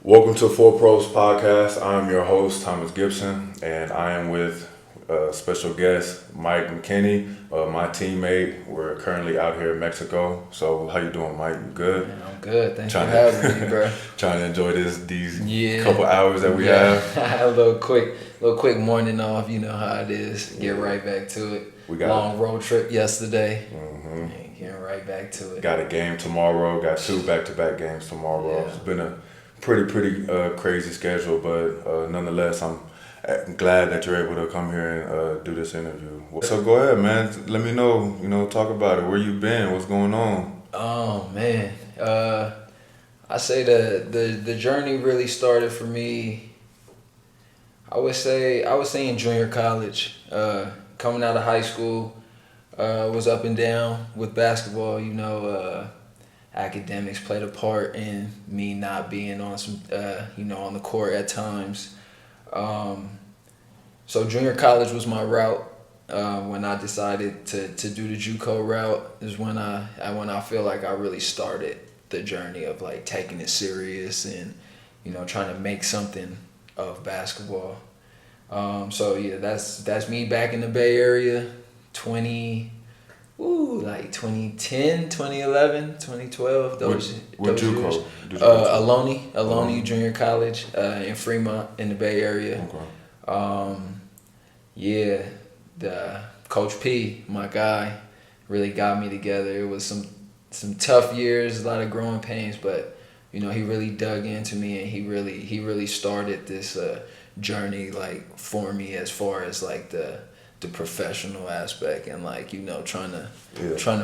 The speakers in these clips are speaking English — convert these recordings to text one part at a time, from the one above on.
Welcome to Four Pros Podcast. I'm your host, Thomas Gibson, and I am with special guest, Mikh McKinney, my teammate. We're currently out here in Mexico. So how you doing, Mike? You good? Man, I'm good. Thanks for having me, bro. Trying to enjoy these couple hours that we have. I had a little quick morning off. You know how it is. Get right back to it. We got long road trip yesterday. Mm-hmm. Getting right back to it. Got a game tomorrow. Got 2 back-to-back games tomorrow. Yeah. It's been a pretty crazy schedule, but nonetheless, I'm glad that you're able to come here and do this interview. So go ahead, man. Let me know. Talk about it. Where you been? What's going on? Oh man, I say the journey really started for me. I would say in junior college. Coming out of high school, was up and down with basketball. Academics played a part in me not being on on the court at times. So junior college was my route. When I decided to do the JUCO route is when I feel like I really started the journey of like taking it serious and trying to make something of basketball. That's me back in the Bay Area, 2010, 2011, 2012. Those JUCO? years. Ohlone Junior College in Fremont in the Bay Area. Okay. The Coach P, my guy, really got me together. It was some tough years, a lot of growing pains, but he really dug into me and he really started this journey like for me as far as like the professional aspect and like trying to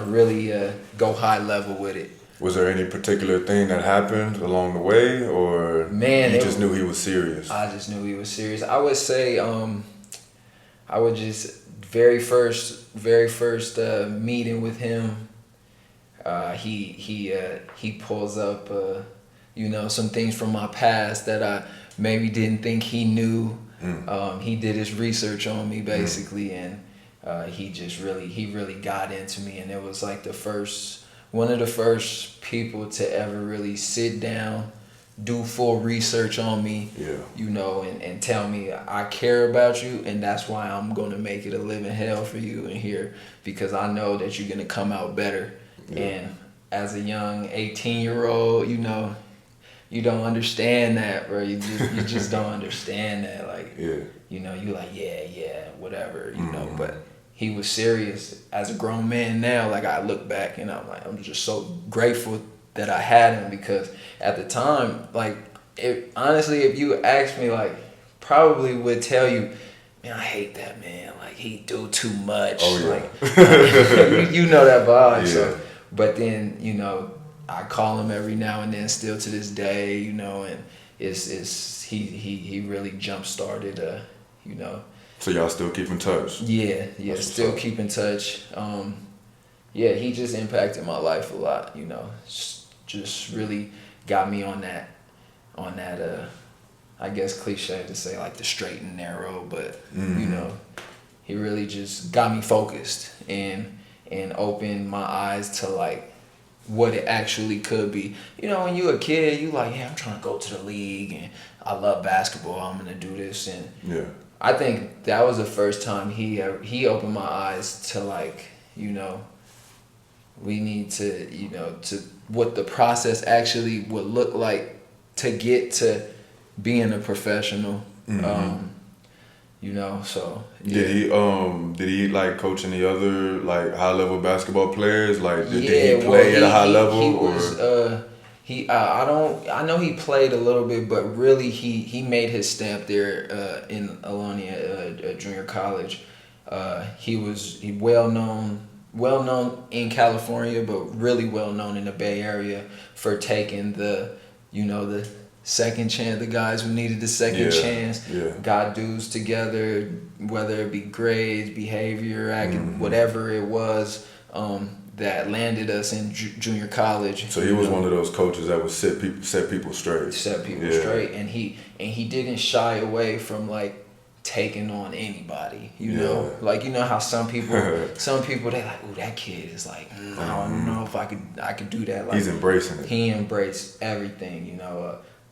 really go high level with it. Was there any particular thing that happened along the way, or you just knew he was serious? I just knew he was serious. I would say I would just very first meeting with him. He pulls up some things from my past that I maybe didn't think he knew. He did his research on me basically, and he really got into me, and it was like one of the first people to ever really sit down, do full research on me, and tell me I care about you, and that's why I'm gonna make it a living hell for you in here, because I know that you're gonna come out better. Yeah. And as a young 18-year-old, you don't understand that, bro. You just don't understand that. Like, you like, yeah, whatever, but he was serious. As a grown man now, like I look back and I'm just so grateful that I had him, because at the time, like, honestly, if you asked me, like, probably would tell you, man, I hate that man. Like, he do too much. Oh, yeah. Like, you know that vibe. Yeah. So, but then, I call him every now and then, still to this day, and he really jump started, So y'all still keep in touch? Yeah, still keep in touch. He just impacted my life a lot, just really got me on that I guess cliche to say like the straight and narrow, but he really just got me focused and opened my eyes to like what it actually could be. When you a kid, you like, I'm trying to go to the league and I love basketball, I'm gonna do this, and I think that was the first time he opened my eyes to like, we need to, to what the process actually would look like to get to being a professional. So did he like coach any other like high level basketball players? Like did he play at a high level? I know he played a little bit, but really he made his stamp there in Ohlone Junior College. He well known in California, but really well known in the Bay Area for taking the second chance, the guys who needed the second chance, got dudes together, whether it be grades, behavior, whatever it was, that landed us in junior college. So he was one of those coaches that would set people straight. Straight, and he didn't shy away from like taking on anybody, like how some people they like, oh, that kid is like, I don't know if I could do that. Like, he's embracing it. He embraced everything,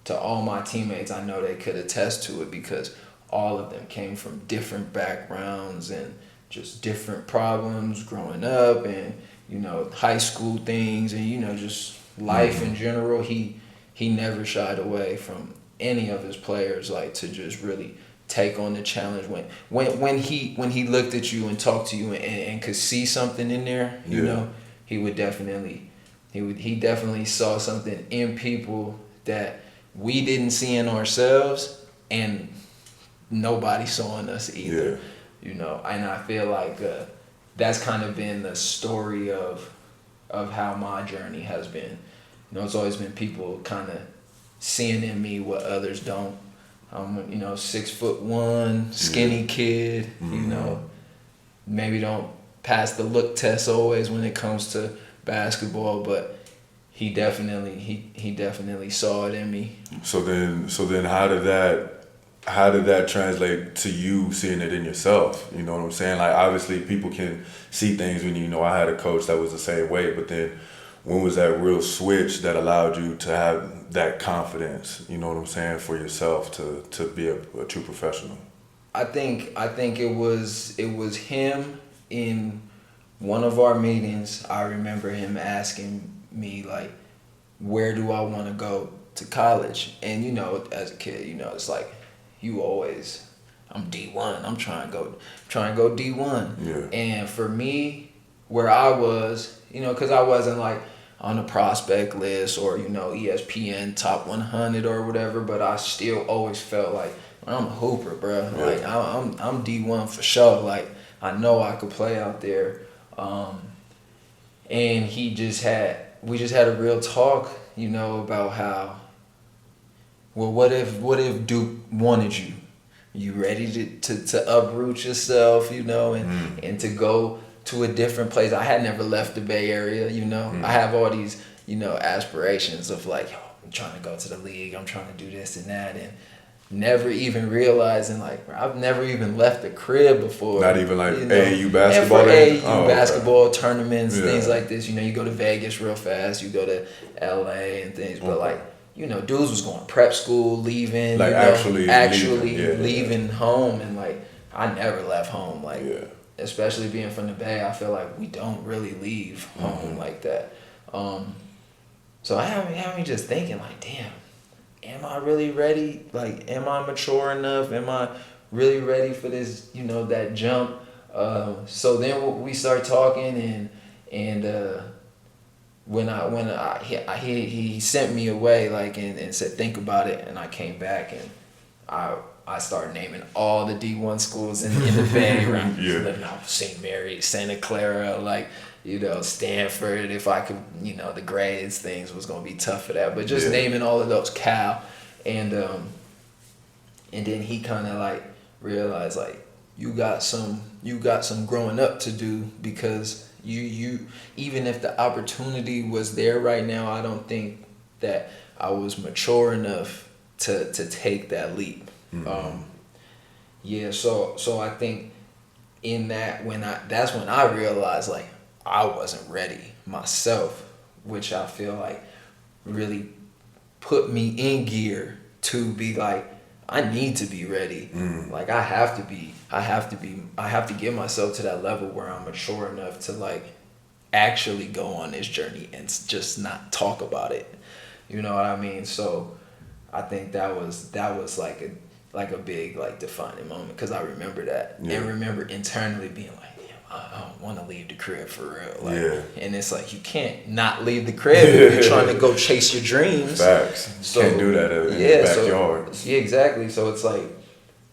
to all my teammates, I know they could attest to it because all of them came from different backgrounds and just different problems growing up and, you know, high school things and, you know, just life in general. He never shied away from any of his players, like, to just really take on the challenge. When he looked at you and talked to you and could see something in there, you know, he definitely saw something in people that we didn't see in ourselves and nobody saw in us either. You know, and I feel like that's kind of been the story of how my journey has been. You know, it's always been people kind of seeing in me what others don't. You know, 6'1", skinny kid. You know, maybe don't pass the look test always when it comes to basketball, but he definitely saw it in me. So then how did that translate to you seeing it in yourself? You know what I'm saying? Like, obviously people can see things when, you know, I had a coach that was the same way, but then when was that real switch that allowed you to have that confidence, you know what I'm saying, for yourself to be a true professional? I think it was him in one of our meetings. I remember him asking me, like, where do I want to go to college? And, you know, as a kid, you know, it's like you always, I'm D1. I'm trying to go D1. Yeah. And for me, where I was, you know, because I wasn't like on the prospect list or, you know, ESPN top 100 or whatever, but I still always felt like I'm a hooper, bro. Yeah. Like I'm D1 for sure. Like, I know I could play out there. And we just had a real talk, you know, about how, well, what if Duke wanted you? You ready to uproot yourself, you know, and to go to a different place? I had never left the Bay Area, you know. I have all these, you know, aspirations of like, yo, I'm trying to go to the league, I'm trying to do this and that, and never even realizing, like, I've never even left the crib before. Not even like, you know? AAU basketball? And for AAU basketball tournaments, Yeah. things like this. You know, you go to Vegas real fast, you go to LA and things, but like, you know, dudes was going to prep school, leaving, like, you know, actually leaving home, and like, I never left home, like, especially being from the Bay. I feel like we don't really leave home like that. So I had me just thinking, like, damn, am I really ready? Like, am I mature enough? Am I really ready for this, you know, that jump? So then we start talking, and when he sent me away, like, and said, think about it, and I came back, and I started naming all the D1 schools in the Bay around. St. Mary's, Santa Clara, like, you know, Stanford. If I could, you know, the grades things was gonna be tough for that, but just naming all of those, Cal, and then he kind of like realized, like, you got some growing up to do, because you even if the opportunity was there right now, I don't think that I was mature enough to take that leap. So I think in that, that's when I realized, like, I wasn't ready myself, which I feel like really put me in gear to be like, I need to be ready. Like, I have to get myself to that level where I'm mature enough to, like, actually go on this journey and just not talk about it. You know what I mean? So I think that was like a big, like, defining moment, because I remember that and remember internally being like, I don't want to leave the crib for real. Like, and it's like, you can't not leave the crib if you're trying to go chase your dreams. Facts. So, can't do that in the backyard. So, exactly. So it's like,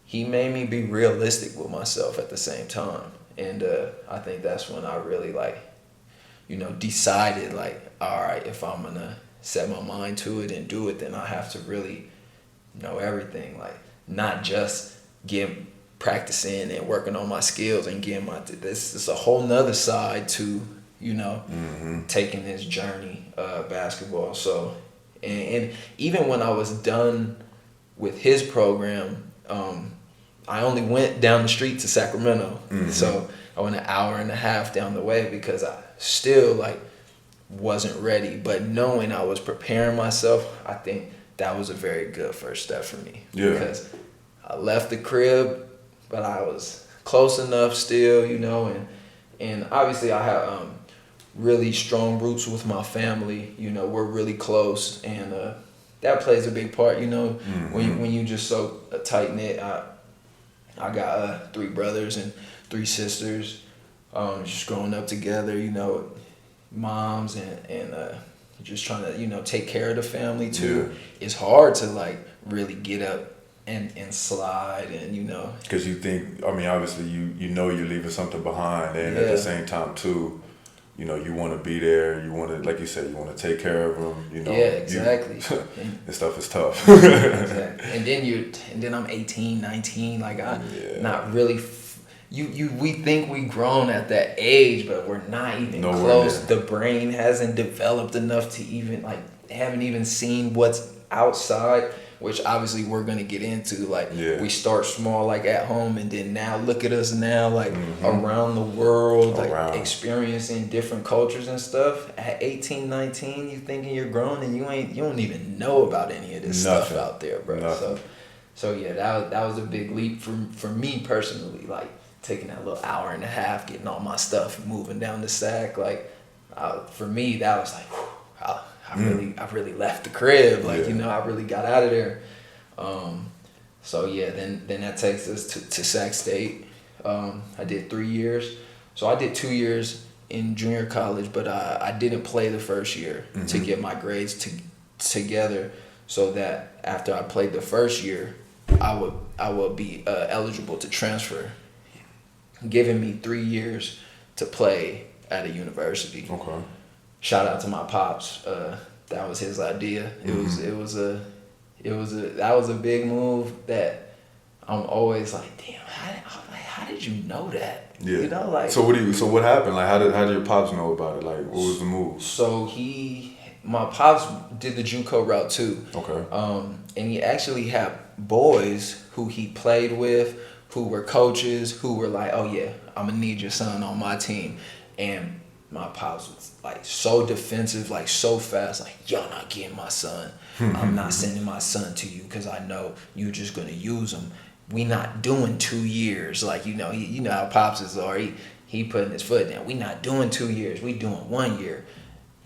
he made me be realistic with myself at the same time. And I think that's when I really, like, you know, decided, like, all right, if I'm going to set my mind to it and do it, then I have to really know everything. Like, not just practicing and working on my skills and getting this is a whole nother side to, you know, taking this journey basketball. So and even when I was done with his program, I only went down the street to Sacramento. So I went an hour and a half down the way, because I still, like, wasn't ready, but knowing I was preparing myself, I think that was a very good first step for me. Yeah. Because I left the crib, but I was close enough still, you know, and obviously I have really strong roots with my family. You know, we're really close, and that plays a big part. You know, when you just so tight knit. I got 3 brothers and 3 sisters, just growing up together. You know, moms and just trying to, you know, take care of the family too. Yeah. It's hard to like really get up and slide, and you know, because you think, I mean, obviously you know you're leaving something behind, and at the same time too, you know, you want to be there, you want to, like you said, you want to take care of them, you know. Yeah, exactly. This stuff is tough. Exactly. And then I'm 18, 19, like not really. We think we grown at that age, but we're not even close. The brain hasn't developed enough to even haven't even seen what's outside, which obviously we're gonna get into. We start small, like at home, and then now look at us now, like around the world, like experiencing different cultures and stuff. At 18, 19, you thinking you're grown, and you don't even know about any of this stuff out there, bro. Nothing. So yeah, that was a big leap for me personally, like taking that little hour and a half, getting all my stuff, moving down the Sac. Like for me, that was like, I really left the crib. Like, you know, I really got out of there. So yeah, then that takes us to Sac State. I did 3 years. So I did 2 years in junior college, but I didn't play the first year to get my grades together, so that after I played the first year, I would be eligible to transfer, giving me 3 years to play at a university. Okay. Shout out to my pops. That was his idea. That was a big move that I'm always like, damn, how did you know that? Yeah. You know, like. So what happened? Like, how did your pops know about it? Like, what was the move? So my pops did the JUCO route too. Okay. And he actually had boys who he played with, who were coaches, who were like, oh yeah, I'm gonna need your son on my team. And my pops was like so defensive, like so fast, like, y'all not getting my son. I'm not sending my son to you because I know you're just gonna use him. We not doing 2 years. Like, you know, you know how pops is, or he putting his foot down. We not doing 2 years. We doing 1 year.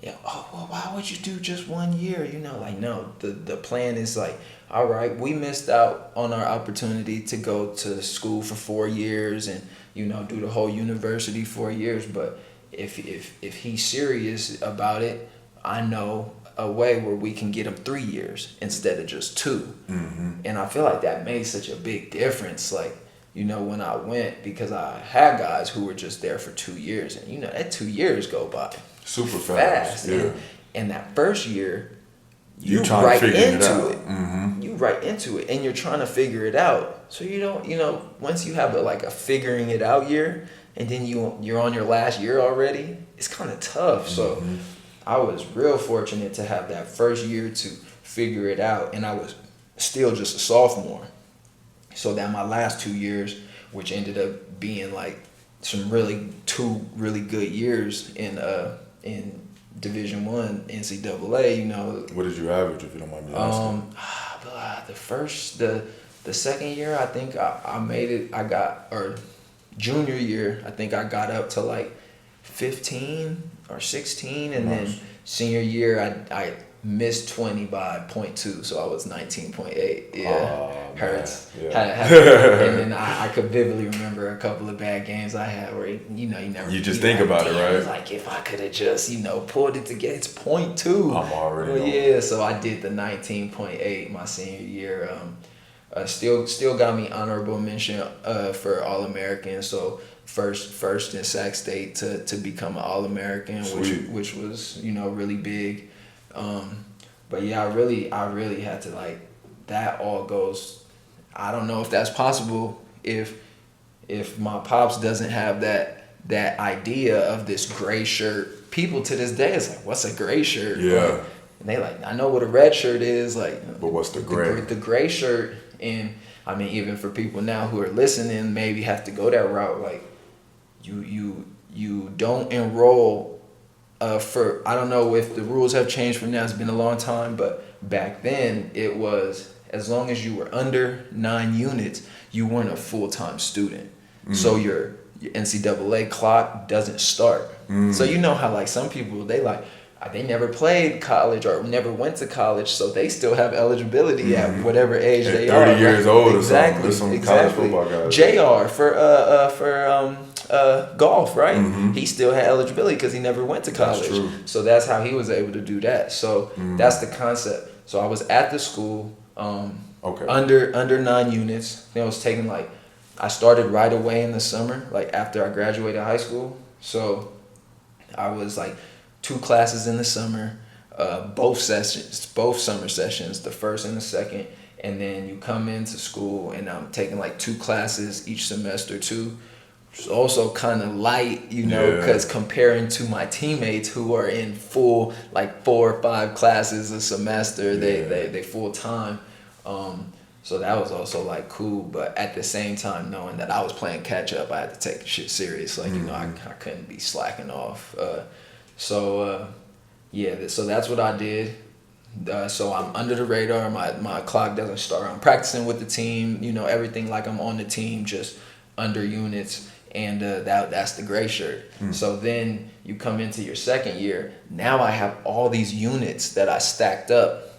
Yeah. Oh, well, why would you do just 1 year? You know, like, no, the plan is like, all right, we missed out on our opportunity to go to school for 4 years and, you know, do the whole university 4 years. But if he's serious about it, I know a way where we can get him 3 years instead of just 2. And I feel like that made such a big difference. Like, you know, when I went, because I had guys who were just there for 2 years, and you know, that 2 years go by super fast. Yeah. And that first year, you right into it. You right into it, and you're trying to figure it out. So you don't, you know, once you have a figuring it out year, and then you're on your last year already, it's kind of tough. So I was real fortunate to have that first year to figure it out, and I was still just a sophomore. So that my last 2 years, which ended up being like some two really good years in Division I NCAA, you know. What did you average, if you don't mind me asking? The second year, I think I made it. Junior year, I think I got up to like 15 or 16, and then senior year, I missed 20 by 0.2, so I was 19.8. Yeah, hurts. Yeah. And then I could vividly remember a couple of bad games I had where, you know, you just think about it, right? Like, if I could have just, you know, pulled it together, it's 0.2. I'm already. Well, yeah, so I did the 19.8 my senior year. Still got me honorable mention for All-American. So first in Sac State to become an All-American, which was, you know, really big. But yeah, I really had to, like, that all goes. I don't know if that's possible if my pops doesn't have that idea of this gray shirt. People to this day is like, what's a gray shirt? Yeah. And they like, I know what a red shirt is, like. But what's the gray? The gray shirt. And I mean, even for people now who are listening, maybe have to go that route. Like, you don't enroll for, I don't know if the rules have changed from now. It's been a long time, but back then it was, as long as you were under 9 units, you weren't a full-time student. So your NCAA clock doesn't start. So you know how like some people, they never played college or never went to college, so they still have eligibility at whatever age At they 30 are. years old Exactly. or something. There's some college football guys. JR for golf, right? He still had eligibility because he never went to college. That's true. So that's how he was able to do that. So that's the concept. So I was at the school under 9 units. I was taking I started right away in the summer, like after I graduated high school. So I was 2 classes in the summer, both summer sessions, the first and the second. And then you come into school and I'm taking 2 classes each semester too. Which is also kind of light, because comparing to my teammates who are in full 4 or 5 classes a semester, they full time. So that was also so but at the same time, knowing that I was playing catch up, I had to take shit serious. I couldn't be slacking off. So that's what I did. So I'm under the radar. My clock doesn't start. I'm practicing with the team. Everything like I'm on the team, just under units. And that's the gray shirt. So then you come into your second year. Now I have all these units that I stacked up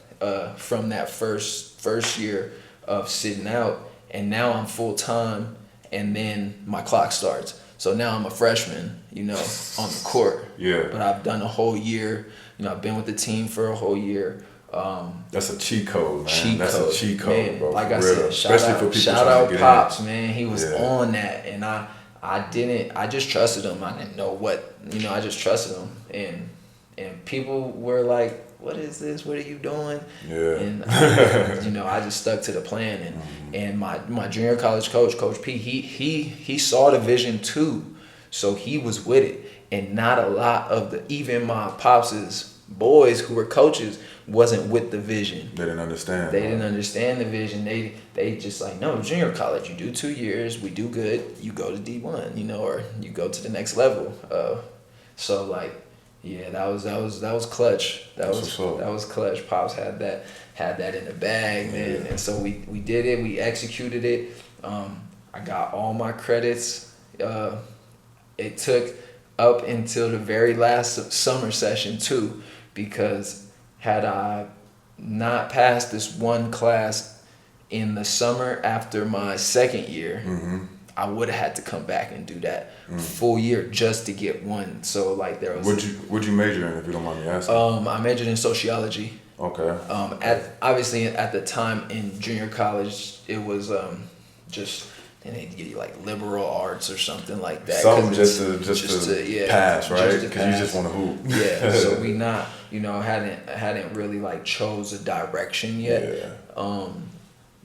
from that first year of sitting out, and now I'm full time, and then my clock starts. So now I'm a freshman, on the court. Yeah. But I've done a whole year. I've been with the team for a whole year. That's a cheat code, man. That's a cheat code, man. Bro. Like I real. said, shout out Pops, man. He was on that, and I just trusted him. I didn't know what, I just trusted him, and people were like, what is this? What are you doing? Yeah. And I just stuck to the plan, and my junior college coach, Coach P, he saw the vision too, so he was with it. And not a lot of even my Pops' boys who were coaches wasn't with the vision. They didn't understand. They didn't understand the vision. They just no, junior college, you do 2 years, we do good, you go to D1, or you go to the next level. So yeah, that was clutch. That was clutch. Pops had that in the bag, man. And so we did it. We executed it. I got all my credits. It took up until the very last summer session too, because had I not passed this one class in the summer after my second year, I would have had to come back and do that full year just to get one. So there was. What'd you major in, if you don't mind me asking? I majored in sociology. Okay. Obviously at the time in junior college it was just. And they'd give you liberal arts or something like that. Something just to pass, right? Because you just want to hoop. Yeah. So we not, hadn't really chose a direction yet. Yeah.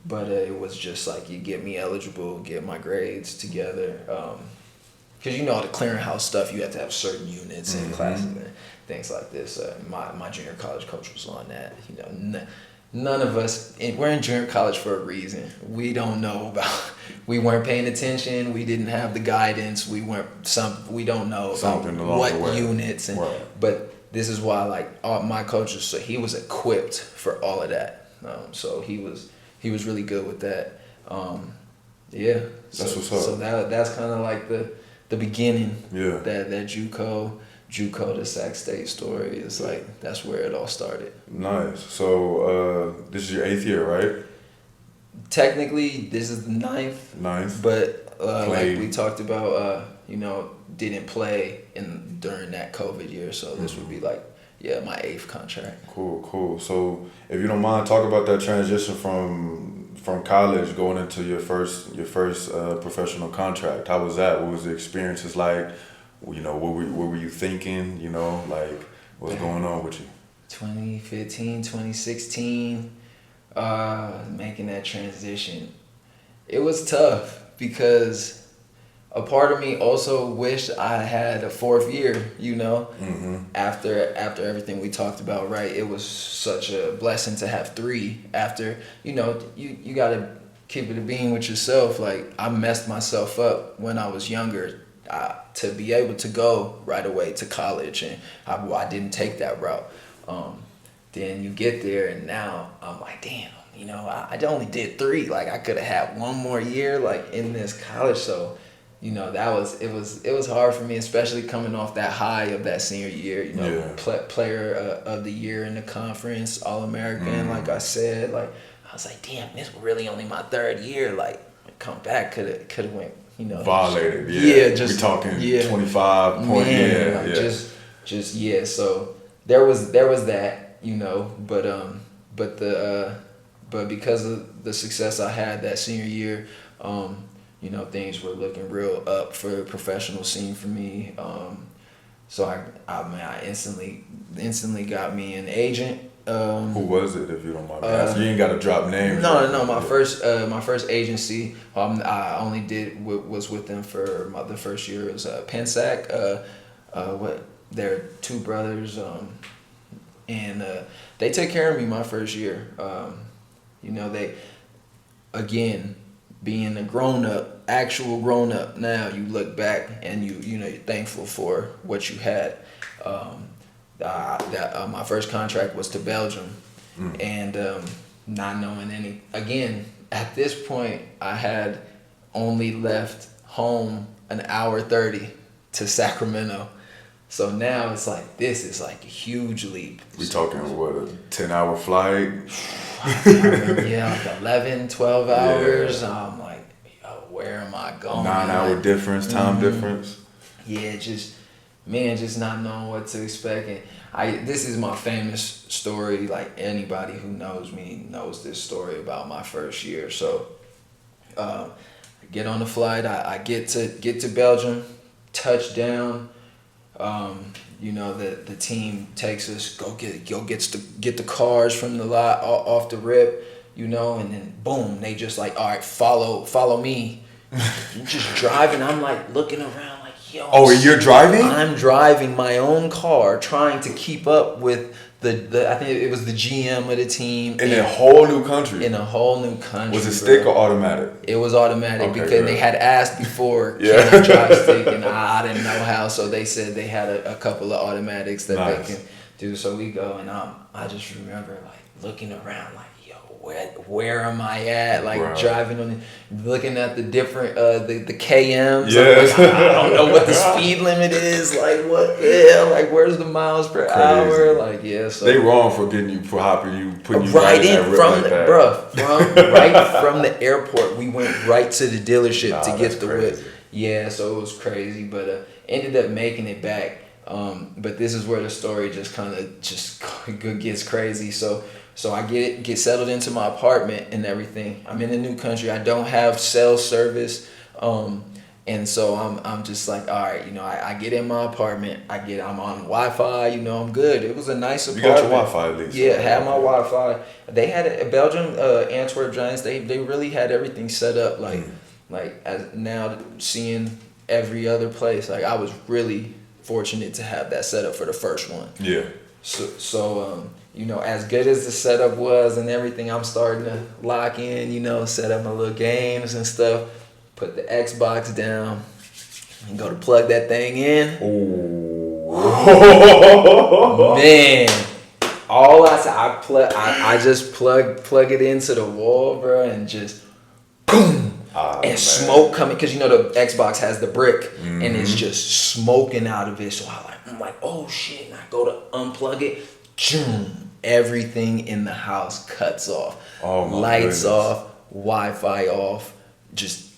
But it was just you get me eligible, get my grades together. Because the clearinghouse stuff, you have to have certain units and classes and things like this. My junior college coach was on that. None of us, we're in junior college for a reason. We don't know we weren't paying attention. We didn't have the guidance. We don't know about what units. But this is why all my coaches, so he was equipped for all of that. So he was really good with that. Yeah. That's what's up. So that's kind of the beginning. Yeah. That JUCO to Sac State story is that's where it all started. Nice. So this is your 8th year, right? Technically, this is the 9th. 9th. But like we talked about, didn't play during that COVID year, so this would be my 8th contract. Cool. So if you don't mind, talk about that transition from college going into your first professional contract. How was that? What was the experiences like? What were you thinking? What's going on with you? 2015, 2016, making that transition. It was tough because a part of me also wished I had a 4th year, after everything we talked about, right? It was such a blessing to have 3 after, you got to keep it a being with yourself. I messed myself up when I was younger. To be able to go right away to college, and I didn't take that route. Then you get there, and now I'm like, damn, you know, I only did 3. Like, I could have had one more year, like, in this college. So, you know, it was hard for me, especially coming off that high of that senior year. You know, player of the year in the conference, All-American. Like I said, like, I was like, damn, this was really only my 3rd year. Like, come back could have went, you know, violated. Just we talking 25 point. So there was that, you know, but because of the success I had that senior year, you know, things were looking real up for the professional scene for me. So I instantly got me an agent. Who was it, if you don't mind me asking? You ain't got to drop names. No. My first agency, I only was with them for the first year. It was Pensac. They're 2 brothers, and they took care of me my first year. You know, they, again, being a actual grown up now, you look back and you know, you're thankful for what you had. My first contract was to Belgium, and not knowing again, at this point, I had only left home an hour 30 to Sacramento. So now it's like, this is like a huge leap. We talking, what, a 10-hour flight? Yeah, like 11, 12 hours. Yeah. I'm like, yo, where am I going? 9-hour difference, time difference. Yeah, just not knowing what to expect. And this is my famous story. Like, anybody who knows me knows this story about my first year. So, I get on the flight. I get to Belgium, touchdown. You know, the team takes us, get the cars from the lot off the rip, you know, and then boom, they just like, all right, follow me. Just driving. I'm like looking around like, yo. Oh, you're driving? I'm driving my own car, trying to keep up with the I think it was the GM of the team. In a whole new country? In a whole new country. Was it stick or automatic? It was automatic, okay, because good. They had asked before, can I drive stick? And I didn't know how, so they said they had a couple of automatics that they can do. So we go, and I just remember like looking around like, yo, where am I at? Like driving looking at the different the KMs. Like, I don't know what the speed limit is. Like, what the hell? Like, where's the miles per hour? Like, yeah. So they wrong for putting you right in from the airport. We went right to the delership to get the whip. Yeah, so it was crazy, but ended up making it back. But this is where the story just kind of gets crazy. So I get settled into my apartment and everything. I'm in a new country. I don't have cell service, and so I'm just like, all right, you know, I get in my apartment. I'm on Wi-Fi. You know, I'm good. It was a nice apartment. You got your Wi-Fi at least. Yeah, had my Wi-Fi. They had a Belgium, Antwerp Giants. They really had everything set up like as now seeing every other place. Like, I was really fortunate to have that set up for the first one. Yeah. So you know, as good as the setup was and everything, I'm starting to lock in, you know, set up my little games and stuff, put the Xbox down, and go to plug that thing in. Oh. Man, all I said, I just plug it into the wall, bro, and just boom. And smoke coming, because you know the Xbox has the brick, and it's just smoking out of it. So I'm like, oh shit! And I go to unplug it, everything in the house cuts off. Oh my Lights goodness. off, Wi-Fi off, just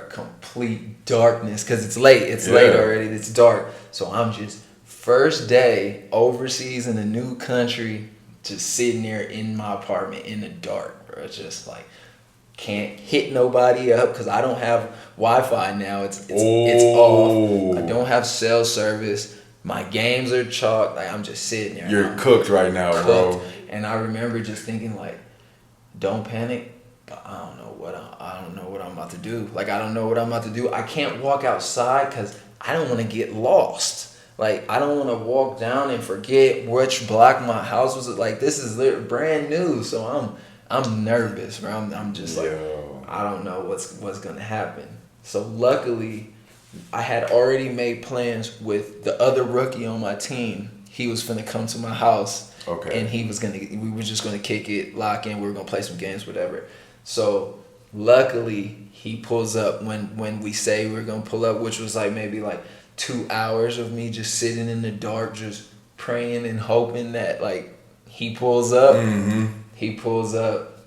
complete darkness. Because it's late. It's late already. It's dark. So I'm just first day overseas in a new country, just sitting there in my apartment in the dark, bro. Just like. Can't hit nobody up because I don't have Wi-Fi now. It's off. I don't have cell service. My games are chalked. Like, I'm just sitting there. You're cooked right now, bro. And I remember just thinking like, don't panic. But I don't know what I'm about to do. Like, I don't know what I'm about to do. I can't walk outside because I don't want to get lost. Like, I don't want to walk down and forget which block my house was. Like, this is brand new, so I'm nervous, bro. I'm just like, I don't know what's gonna happen. So luckily, I had already made plans with the other rookie on my team. He was finna come to my house Okay. And we were just gonna kick it, lock in. We were gonna play some games, whatever. So luckily, he pulls up when we say we were gonna pull up, which was like maybe like 2 hours of me just sitting in the dark, just praying and hoping that like he pulls up. Mm-hmm. He pulls up,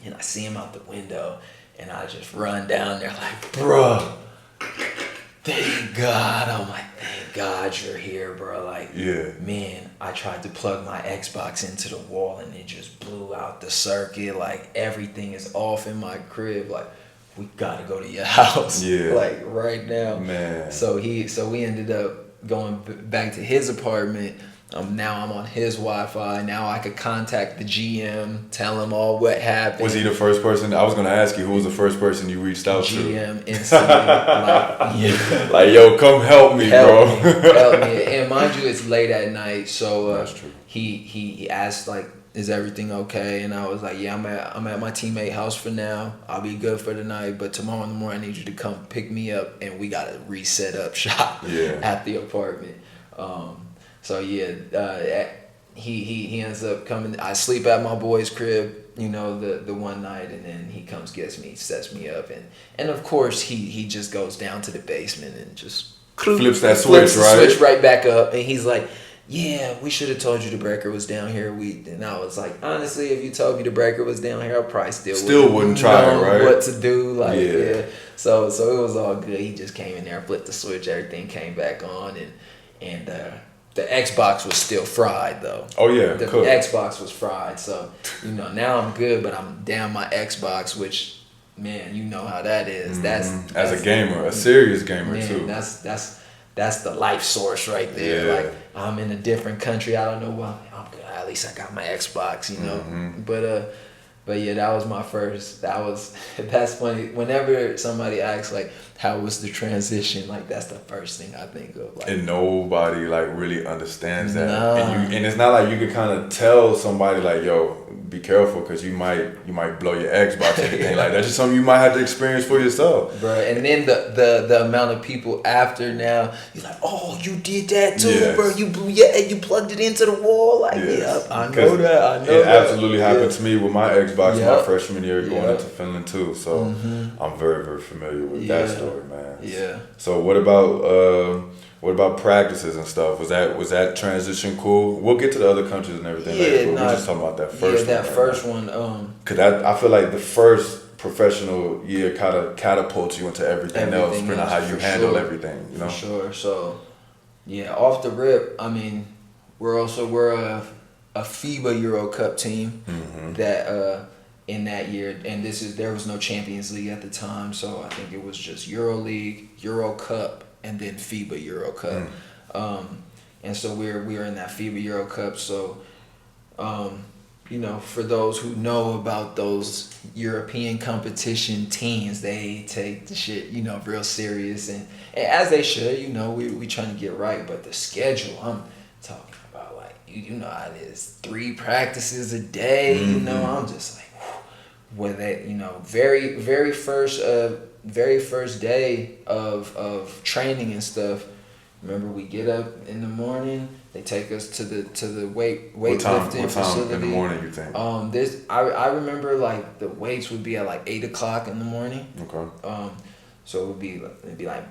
and I see him out the window, and I just run down there like, bro, thank God. I'm like, thank God you're here, bro. Like, yeah, man, I tried to plug my Xbox into the wall, and it just blew out the circuit. Like, everything is off in my crib. Like, we gotta go to your house. Yeah. Like, right now. Man. So we ended up going back to his apartment. Now I'm on his Wi-Fi. Now I could contact the GM, tell him all what happened. Was he the first person? I was gonna ask you, who was the first person you reached out to? GM instantly, like, yeah. Like, yo, come help me, bro. Help me. And mind you, it's late at night, so That's true. He asked like, "Is everything okay?" And I was like, "Yeah, I'm at my teammate house for now. I'll be good for the night, but tomorrow in the morning I need you to come pick me up, and we gotta reset up shop at the apartment." So yeah, he ends up coming. I sleep at my boy's crib, you know, the one night, and then he comes, gets me, sets me up, and of course he just goes down to the basement and just flips the switch right back up, and he's like, "Yeah, we should have told you the breaker was down here." And I was like, honestly, if you told me the breaker was down here, I probably still wouldn't try it, right? What to do, like yeah. So it was all good. He just came in there, flipped the switch, everything came back on, and the Xbox was still fried though. Oh yeah, the cool. Xbox was fried, so you know now I'm good, but I'm down my Xbox, which man, you know how that is. That's as a gamer, a serious gamer man, too. That's the life source right there. Yeah. Like I'm in a different country. I don't know why. I'm good. At least I got my Xbox, you know. But yeah, that was my first. That's funny. Whenever somebody asks like, "How was the transition?" Like that's the first thing I think of. Like, and nobody like really understands that. Nah. And it's not like you could kind of tell somebody like, "Yo, be careful," because you might blow your Xbox or anything like that. That's just something you might have to experience for yourself, bro. And then the amount of people after now, you're like, "Oh, you did that too, bro. You plugged it into the wall." Like, yeah, I know that. It absolutely happened to me with my Xbox my freshman year going into Finland too. So I'm very, very familiar with that story, man. Yeah. So what about practices and stuff? Was that transition cool? We'll get to the other countries and everything later, but we're just talking about that first one. Yeah, that first one. Cause I feel like the first professional year kind of catapults you into everything else, depending on how you handle everything. You know. For sure. So, yeah, off the rip, I mean, we're a FIBA Euro Cup team that in that year, and there was no Champions League at the time, so I think it was just Euro League, Euro Cup, and then FIBA Euro Cup. And so we were in that FIBA Euro Cup. So, you know, for those who know about those European competition teams, they take the shit, you know, real serious, and as they should. You know, we trying to get right, but the schedule, I'm talking about, like, you know how it is, 3 practices a day. You know, I'm just like, where they, you know, very first day of training and stuff. Remember, we get up in the morning. They take us to the weightlifting facility. What time in the morning you think? I remember like the weights would be at like 8:00 in the morning. Okay. So it'd be like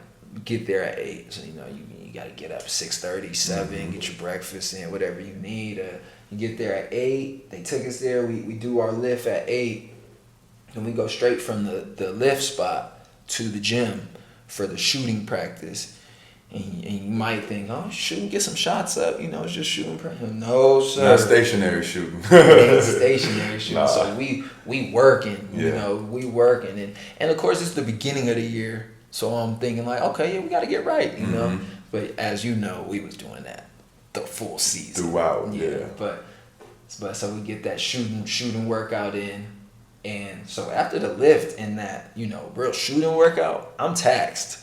get there at 8. So you know you got to get up 6:30, 7, get your breakfast in, whatever you need. You get there at 8. They took us there. We do our lift at 8. And we go straight from the lift spot to the gym for the shooting practice. And you might think, oh, shooting, get some shots up. You know, it's just shooting practice. No, sir. Not stationary shooting. Stationary shooting. Nah. So we working, you know, we working. And of course, it's the beginning of the year. So I'm thinking like, okay, yeah, we got to get right, you know. But as you know, we was doing that the full season. Throughout, yeah. But so we get that shooting workout in. And so after the lift and that, you know, real shooting workout, I'm taxed.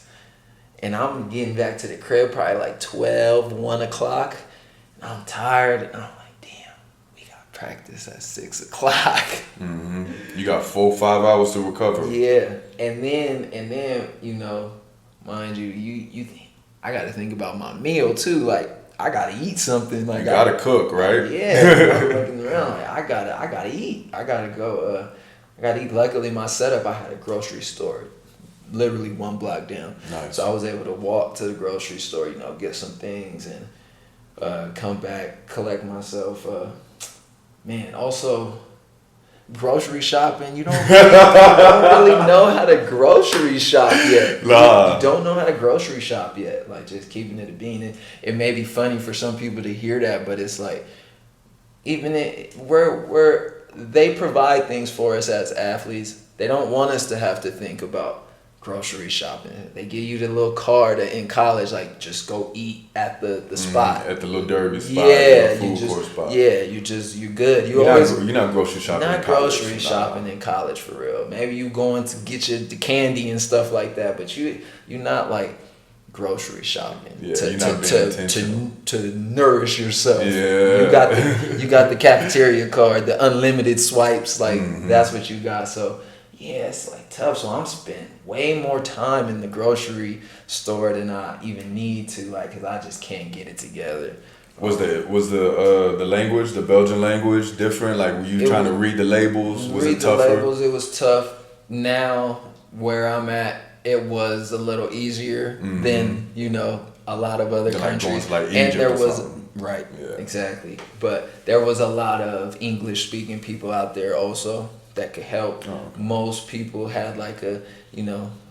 And I'm getting back to the crib probably like 12, 1 o'clock. And I'm tired. And I'm like, damn, we got practice at 6 o'clock. You got 4-5 hours to recover. Yeah. And then, you know, mind you, I got to think about my meal too. Like, I gotta eat something. Like you gotta cook, right? Yeah, I'm looking around like I gotta eat. I gotta go. I gotta eat. Luckily, my setup, I had a grocery store, literally 1 block down. Nice. So I was able to walk to the grocery store, get some things and come back, collect myself. Man, also. Grocery shopping, you don't really know how to grocery shop yet. Nah. You don't know how to grocery shop yet. Like, just keeping it a bean. It may be funny for some people to hear that, but it's like, even where they provide things for us as athletes, they don't want us to have to think about grocery shopping. They give you the little card in college, like, just go eat at the spot. At the little derby spot. Yeah, food court spot. Yeah, you're good. You're not grocery shopping. Not grocery shopping in college for real. Maybe you going to get the candy and stuff like that, but you're not like grocery shopping to nourish yourself. Yeah. You got the cafeteria card, the unlimited swipes, like that's what you got. So yeah, it's like tough. So I'm spending way more time in the grocery store than I even need to, like, cause I just can't get it together. Was the language, the Belgian language, different? Like, were you trying to read the labels? Was it tougher? Read the labels. It was tough. Now where I'm at, it was a little easier than a lot of other countries. Like Egypt and there was something. Right, Yeah. exactly. But there was a lot of English speaking people out there also that could help. Oh, okay. Most people had like a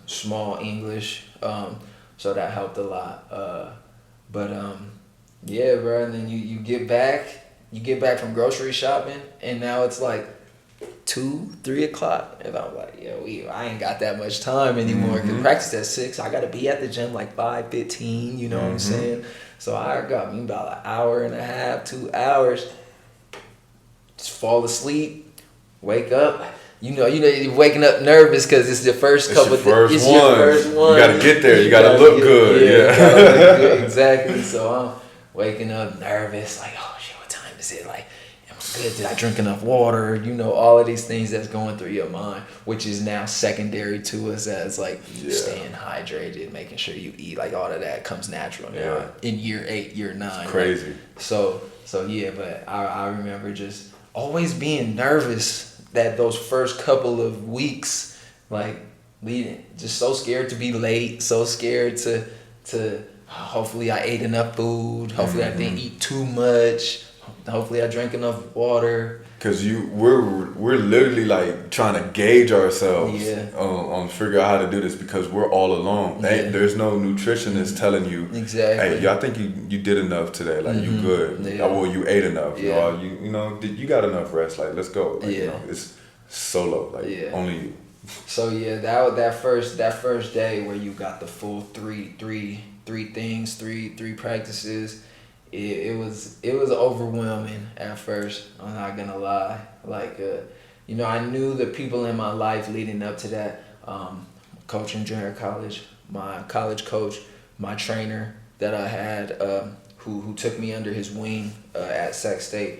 small English, so that helped a lot. Yeah, bro. And then you get back from grocery shopping, and now it's like 2-3 o'clock, and I'm like, I ain't got that much time anymore. Cause practice at 6, I gotta be at the gym like 5:15. You know what I'm saying? So I got me about an hour and a half, 2 hours. Just fall asleep, wake up. You're waking up nervous because it's the first couple. It's your first one. You gotta get there. You gotta look good. You gotta look good. Exactly. So I'm waking up nervous, like, oh shit, what time is it? Like, am I good? Did I drink enough water? All of these things that's going through your mind, which is now secondary to us as like staying hydrated, making sure you eat. Like, all of that comes natural now in year 8, year 9. It's crazy. Right? So yeah, but I remember just always being nervous that those first couple of weeks, like leading, just so scared to be late, so scared to hopefully I ate enough food, hopefully I didn't eat too much, hopefully I drank enough water. Cause we're literally like trying to gauge ourselves on figure out how to do this because we're all alone. There's no nutritionist telling you exactly. Hey, I think you did enough today. Like you good. Well, you ate enough. You got enough rest. Like let's go. Like, it's solo. Like only you. So that first day where you got the full three things, three practices. It was overwhelming at first. I'm not gonna lie. Like, I knew the people in my life leading up to that. Coach in junior college, my college coach, my trainer that I had, who took me under his wing at Sac State.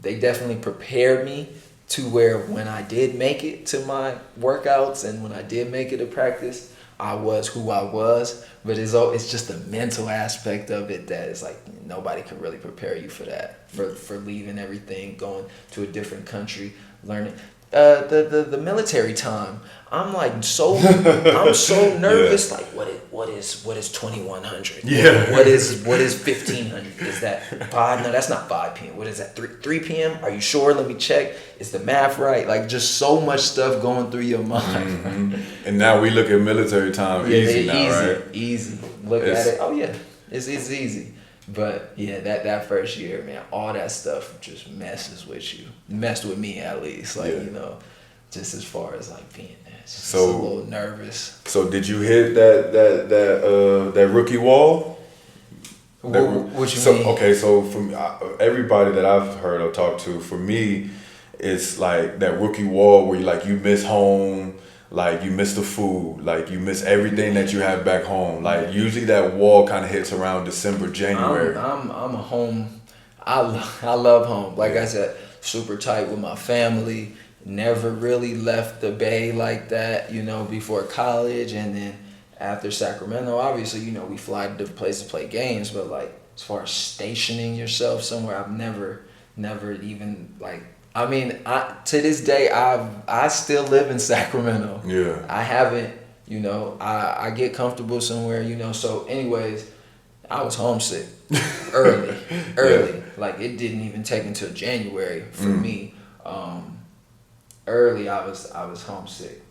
They definitely prepared me to where when I did make it to my workouts and when I did make it to practice, I was who I was, but it's just the mental aspect of it that is like nobody could really prepare you for that, for leaving everything, going to a different country, learning. The military time, I'm like I'm so nervous. Like what is 2100? Yeah. What is 1500? Is that 5? No, that's not 5 p.m. What is that? 3 p.m. Are you sure? Let me check. Is the math right? Like just so much stuff going through your mind. And now we look at military time easy now, right? Easy. Look at it. Oh yeah, it's easy. But yeah, that first year, man, all that stuff just messes with you. Messed with me at least. Like, just as far as like being there. Just a little nervous. So did you hit that rookie wall? What you mean? Okay, so from everybody that I've heard or talked to, for me, it's like that rookie wall where you miss home. Like you miss the food, like you miss everything that you have back home. Like usually that wall kind of hits around December, January. I'm a home. I love home. Like I said, super tight with my family. Never really left the Bay like that, before college, and then after Sacramento, obviously, we fly to different places to play games. But like as far as stationing yourself somewhere, I've never even like. I mean, to this day, I still live in Sacramento. Yeah. I haven't, you know, I get comfortable somewhere, you know. So, anyways, I was homesick early. Yeah. Like it didn't even take until January for me. Early, I was homesick.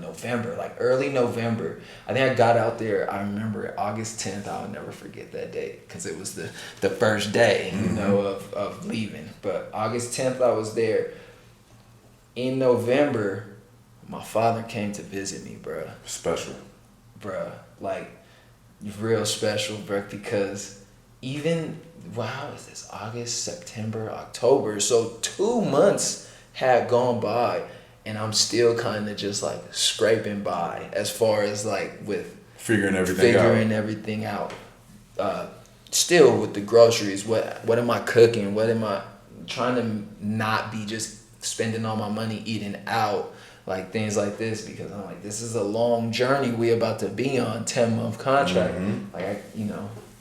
November, like early November. I think I got out there. I remember August 10th. I'll never forget that date because it was the first day, you know, of leaving. But August 10th, I was there. In November, my father came to visit me, bruh. Special. Bruh, like real special, bruh, because even, wow, is this August, September, October? So 2 months had gone by. And I'm still kind of just like scraping by as far as like with figuring everything out. Still with the groceries, what am I cooking? What am I trying to not be just spending all my money eating out, like things like this, because I'm like, this is a long journey we about to be on, 10-month contract. Like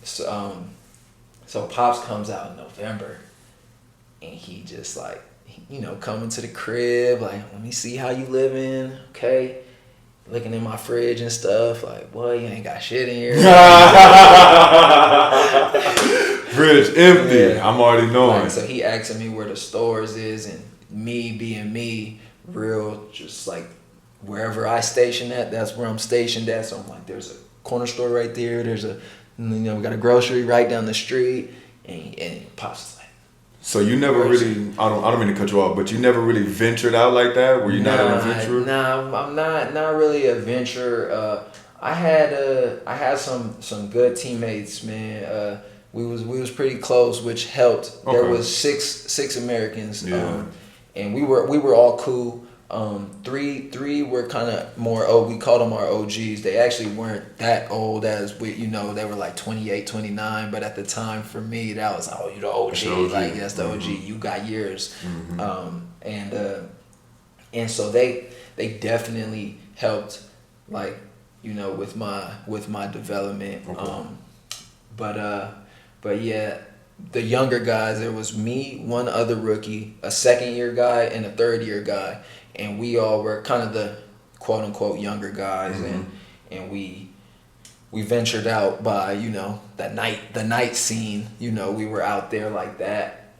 so Pops comes out in November, and he just like, you know, coming to the crib, like, let me see how you living, okay? Looking in my fridge and stuff, like, boy, you ain't got shit in here. Fridge empty. Yeah. I'm already knowing. Like, so he asking me where the stores is, and me being me, real, just like, wherever I station at, that's where I'm stationed at. So I'm like, there's a corner store right there. There's a, you know, we got a grocery right down the street, and Pops is like, so you never really, I don't mean to cut you off, but you never really ventured out like that? Were you not an adventurer? Nah, I'm not really a venturer. I had some good teammates, man. We was pretty close, which helped. Okay. There was six Americans, and we were all cool. Three were kind of more, we called them our OGs. They actually weren't that old as we, you know, they were like 28, 29, but at the time for me, that was, you the OG. Like, that's the OG, you got years. And so they definitely helped, like, you know, with my development. Okay. But yeah, the younger guys, there was me, one other rookie, a second-year guy, and a third-year guy. And we all were kind of the quote-unquote younger guys. And we ventured out by, you know, the night scene. You know, we were out there like that.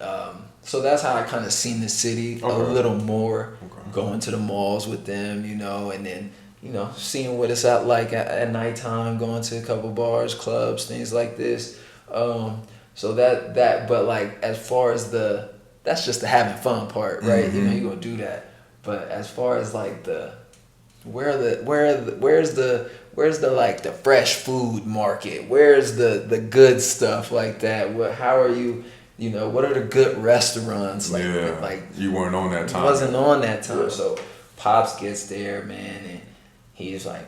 So that's how I kind of seen the city a little more, going to the malls with them, you know, and then, you know, seeing what it's at like at nighttime, going to a couple bars, clubs, things like this. So that, but like, as far as that's just the having fun part, right? You know, you're gonna do that. But as far as like where's the like the fresh food market? Where's the good stuff like that? How are you? You know, what are the good restaurants? Like, like you weren't on that time. Wasn't on that time. Yeah. So Pops gets there, man, and he's like,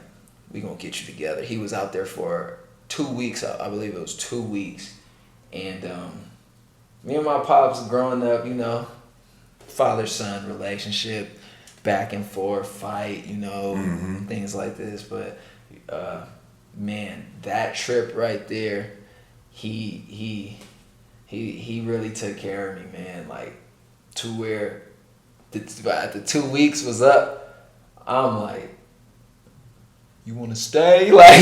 "We gonna get you together." He was out there for 2 weeks. I believe it was 2 weeks, and me and my Pops growing up, you know, father-son relationship, back and forth, fight, you know, things like this. But man, that trip right there, he really took care of me, man. Like, to where the 2 weeks was up, I'm like, you want to stay? Like,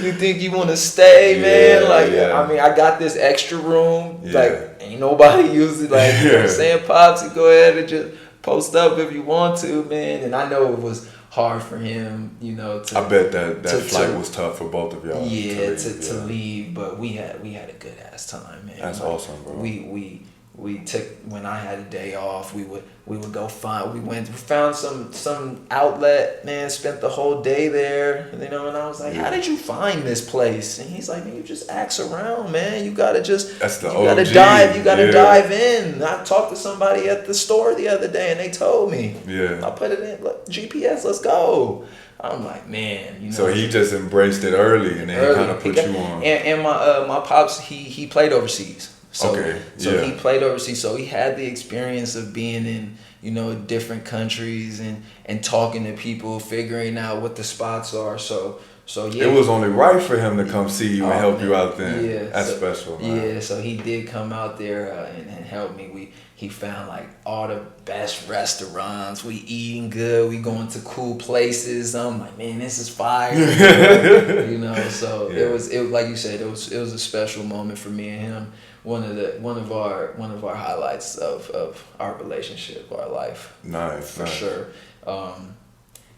you think you want to stay, man? Like, I mean, I got this extra room. Like, ain't nobody use it. Like, you know what I'm saying? Pops, you go ahead and just post up if you want to, man. And I know it was hard for him, you know. I bet that flight was tough for both of y'all. Yeah, to leave, but we had a good ass time, man. That's like, awesome, bro. We took, when I had a day off, we would go we found some outlet, man, spent the whole day there, you know, and I was like, how did you find this place? And he's like, man, you just ask around, man. You gotta just, you gotta dive in. I talked to somebody at the store the other day and they told me. Yeah. I put it in, look, GPS, let's go. I'm like, man, you know. So he just embraced it early and then he kind of put you on. And my Pops, he played overseas. So he played overseas, so he had the experience of being in, you know, different countries and talking to people, figuring out what the spots are. So So yeah, it was only right for him to come see you and help man. you out then. Yeah, That's so, special, man. Yeah, so he did come out there and help me. He found like all the best restaurants. We eating good. We going to cool places. I'm like, man, this is fire. You know, so Yeah. it was like you said, it was a special moment for me and him. One of our highlights of our relationship, our life. Nice, For nice. sure.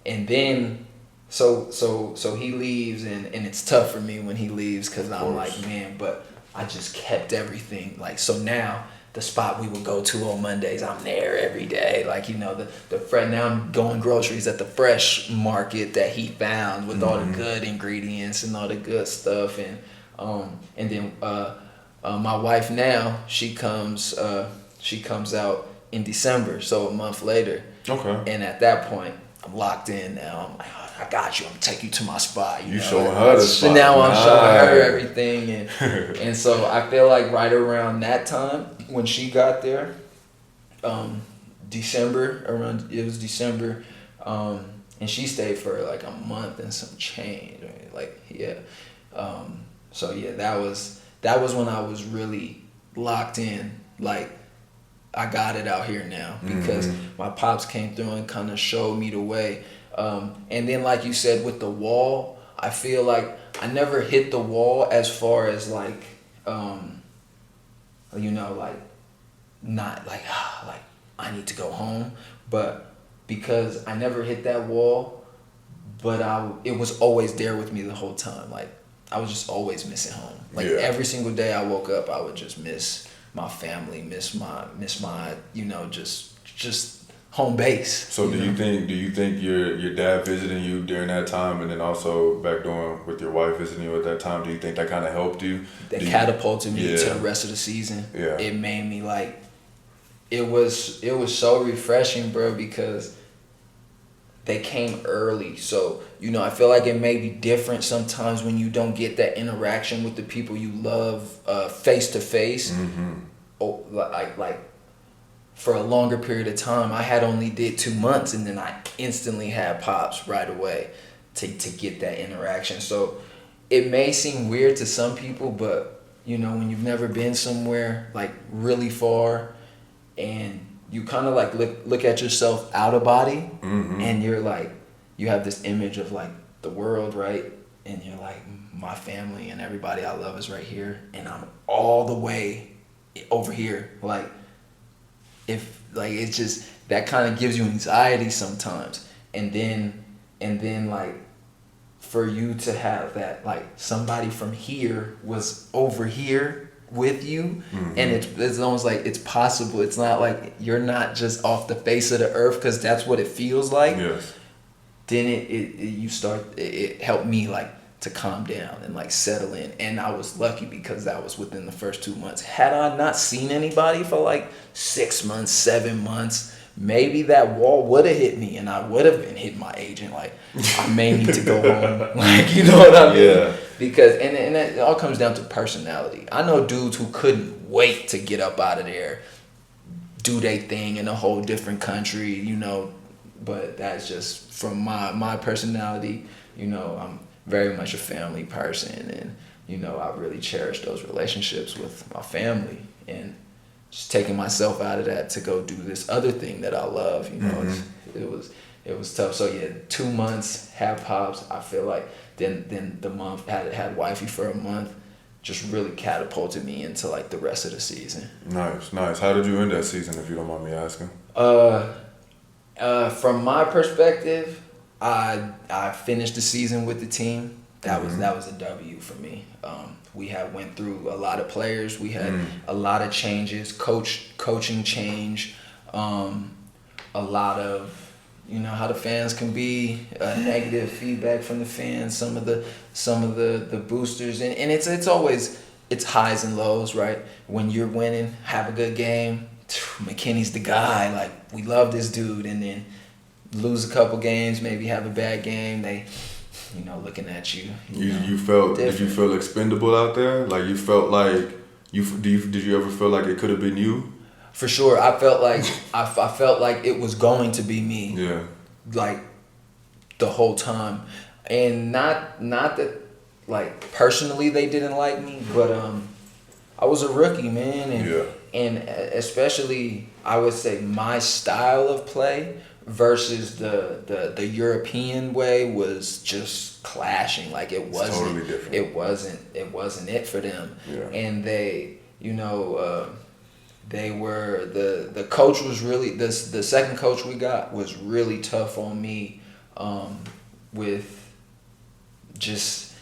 And then so he leaves and it's tough for me when he leaves because I'm like, man, but I just kept everything. Like, so now the spot we would go to on Mondays, I'm there every day. Like, you know, now I'm going groceries at the fresh market that he found with all the good ingredients and all the good stuff. And then my wife now, she comes out in December, so a month later. Okay. And at that point, I'm locked in now. I'm like, I got you. I'm gonna take you to my spot. You showing her the spot. Now I'm showing her Nice. everything, and so I feel like right around that time when she got there, December, and she stayed for like a month and some change. Right? Like, yeah. So yeah, that was when I was really locked in. Like, I got it out here now because my pops came through and kind of showed me the way. And then, like you said, with the wall, I feel like I never hit the wall as far as like, you know, like not like I need to go home, but because I never hit that wall, but it was always there with me the whole time. Like, I was just always missing home. Like, every single day I woke up, I would just miss my family, miss my you know, just home base. So do you think your dad visiting you during that time and then also back doing with your wife visiting you at that time, do you think that kind of helped you? That catapulted me to the rest of the season. Yeah. It made me like, it was so refreshing, bro, because they came early. So, you know, I feel like it may be different sometimes when you don't get that interaction with the people you love face to face. Oh, like for a longer period of time. I had only did 2 months, and then I instantly had pops right away to get that interaction. So it may seem weird to some people, but you know, when you've never been somewhere like really far, and you kind of like look at yourself out of body, and you're like, you have this image of like the world, right? And you're like, my family and everybody I love is right here, and I'm all the way over here. Like, if like, it's just that kind of gives you anxiety sometimes, and then like for you to have that, like somebody from here was over here with you, and it's almost like it's possible. It's not like you're not just off the face of the earth, because that's what it feels like. Yes. Then it helped me like to calm down and like settle in. And I was lucky because that was within the first 2 months. Had I not seen anybody for like 6 months, 7 months, maybe that wall would have hit me, and I would have been hitting my agent like, I may need to go home. Like, you know what I mean? Yeah. Because and it all comes down to personality. I know dudes who couldn't wait to get up out of there, do their thing in a whole different country, you know. But that's just from my personality. You know, I'm very much a family person, and you know, I really cherish those relationships with my family, and just taking myself out of that to go do this other thing that I love. You know, it was tough. So yeah, 2 months, had pops. I feel like then the month had wifey for a month, just really catapulted me into like the rest of the season. Nice. How did you end that season, if you don't mind me asking? From my perspective, I finished the season with the team. That was a W for me. We had went through a lot of players. We had a lot of changes, coaching change, a lot of, you know, how the fans can be, negative feedback from the fans, some of the boosters, and it's always, it's highs and lows, right? When you're winning, have a good game, McKinney's the guy, like, we love this dude, and then lose a couple games, maybe have a bad game, they, you know, looking at you. You felt different. Did you feel expendable out there? Like, you felt like did you ever feel like it could have been you? For sure, I felt like I felt like it was going to be me. Yeah. Like the whole time, And not that like personally they didn't like me, but I was a rookie, man, and especially I would say my style of play versus the European way was just clashing. Like it wasn't totally different. It wasn't it for them. Yeah. And they, they were the coach was really the second coach we got was really tough on me with just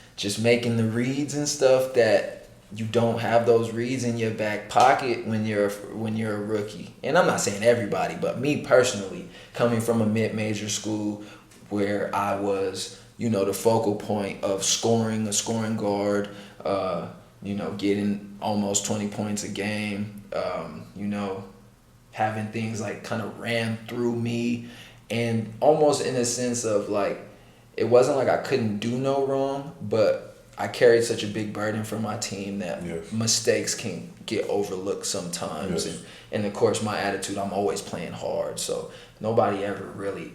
making the reads and stuff that you don't have those reads in your back pocket when you're a rookie. And I'm not saying everybody, but me personally, coming from a mid-major school where I was, the focal point of scoring, a scoring guard, getting almost 20 points a game, having things like kind of ran through me, and almost in a sense of like, it wasn't like I couldn't do no wrong, but I carried such a big burden for my team that mistakes can get overlooked sometimes. Yes. And of course, my attitude, I'm always playing hard. So nobody ever really,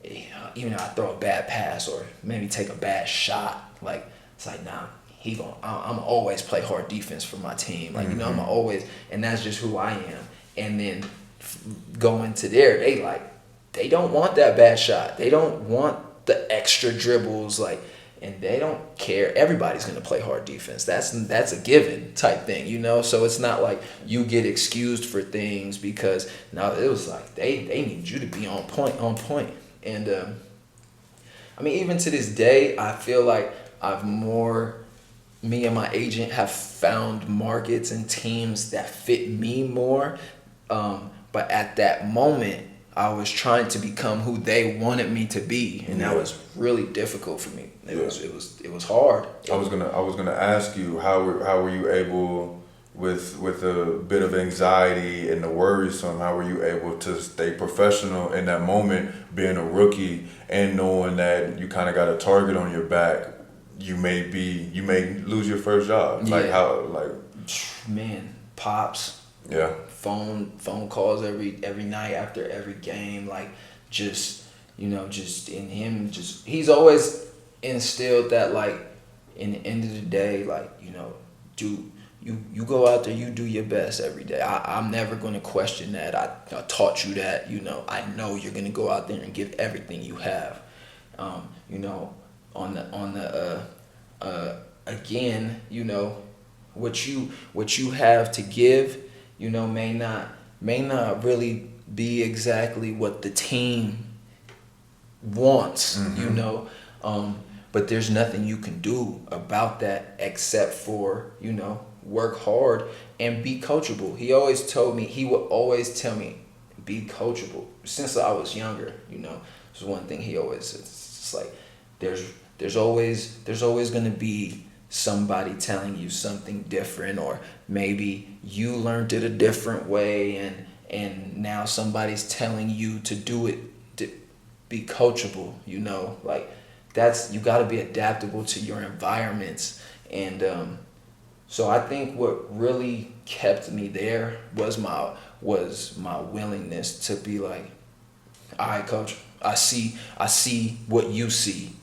even if I throw a bad pass or maybe take a bad shot, like, it's like, nah, I'm always play hard defense for my team. Like, I'm always, and that's just who I am. And then going to there, they don't want that bad shot. They don't want the extra dribbles, and they don't care. Everybody's gonna play hard defense. That's a given type thing, So it's not like you get excused for things because now it was like they need you to be on point. And even to this day, I feel like me and my agent have found markets and teams that fit me more. But at that moment, I was trying to become who they wanted me to be, and that was really difficult for me. It was hard. I was gonna ask you how were you able with a bit of anxiety and the worrisome, how were you able to stay professional in that moment, being a rookie and knowing that you kind of got a target on your back? You may lose your first job. Man, pops. Yeah. Phone calls every night after every game, just in him, he's always instilled that, in the end of the day, you go out there, you do your best every day. I'm never going to question that. I taught you that, I know you're going to go out there and give everything you have. Again, what you have to give, may not really be exactly what the team wants, but there's nothing you can do about that except for, work hard and be coachable. He would always tell me, be coachable. Since I was younger, it's one thing he always says. It's like, there's always going to be somebody telling you something different, or maybe you learned it a different way and now somebody's telling you to do it, to be coachable, that's, you got to be adaptable to your environments. And so I think what really kept me there was my willingness to be like, all right, coach, I see what you see.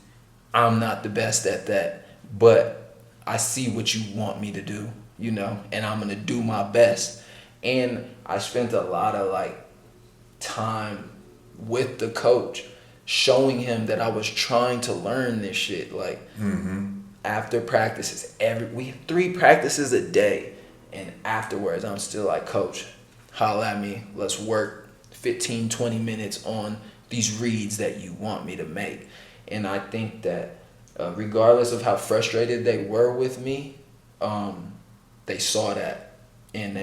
I'm not the best at that, but I see what you want me to do, and I'm going to do my best. And I spent a lot of time with the coach, showing him that I was trying to learn this shit. After practices, we have 3 practices a day. And afterwards, I'm still like, coach, holla at me. Let's work 15, 20 minutes on these reads that you want me to make. And I think that regardless of how frustrated they were with me, they saw that, and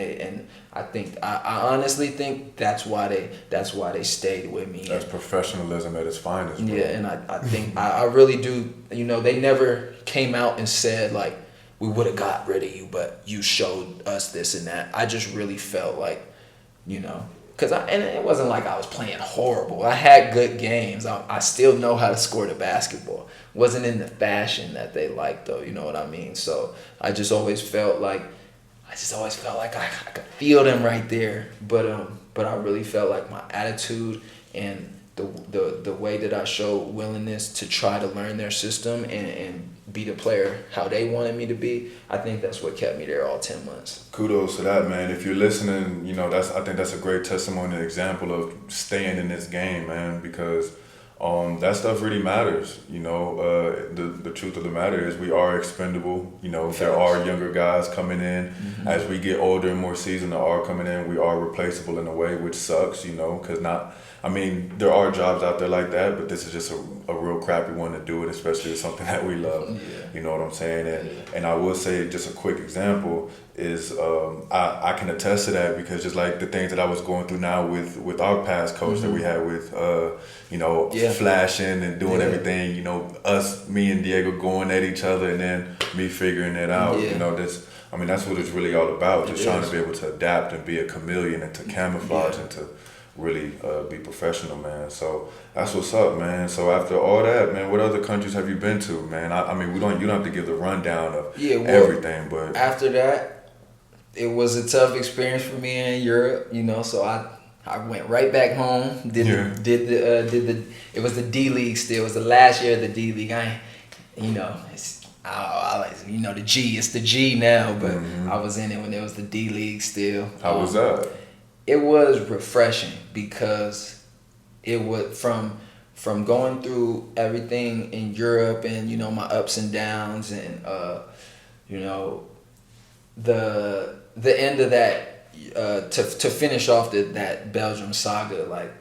I honestly think that's why they stayed with me. That's professionalism at its finest, bro. Yeah, and I think I really do. They never came out and said we would have got rid of you, but you showed us this and that. I just really felt because and it wasn't like I was playing horrible. I had good games. I still know how to score the basketball. Wasn't in the fashion that they liked, though. You know what I mean? So I just always felt like I could feel them right there. But I really felt like my attitude and the the way that I showed willingness to try to learn their system and be the player how they wanted me to be, I think that's what kept me there all 10 months. Kudos to that, man. If you're listening, I think that's a great testimony and example of staying in this game, man, because that stuff really matters. The truth of the matter is we are expendable. There are younger guys coming in. Mm-hmm. As we get older and more seasoned, are coming in. We are replaceable in a way, which sucks, because there are jobs out there like that, but this is just a real crappy one to do it, especially with something that we love. Yeah. You know what I'm saying? And I will say, just a quick example is I can attest to that, because just like the things that I was going through now with our past coach that we had with, flashing and doing everything, me and Diego going at each other and then me figuring it out. That's what it's really all about, just trying to be able to adapt and be a chameleon and to camouflage and to really be professional, man. So that's what's up, man. So after all that, man, what other countries have you been to, man? You don't have to give the rundown of everything, but after that, it was a tough experience for me in Europe, so I went right back home, did the it was the D League still. It was the last year of the D League. The G, it's the G now, but I was in it when it was the D League still. How was that? It was refreshing, because it was from going through everything in Europe and my ups and downs and the end of that to finish off that Belgium saga. Like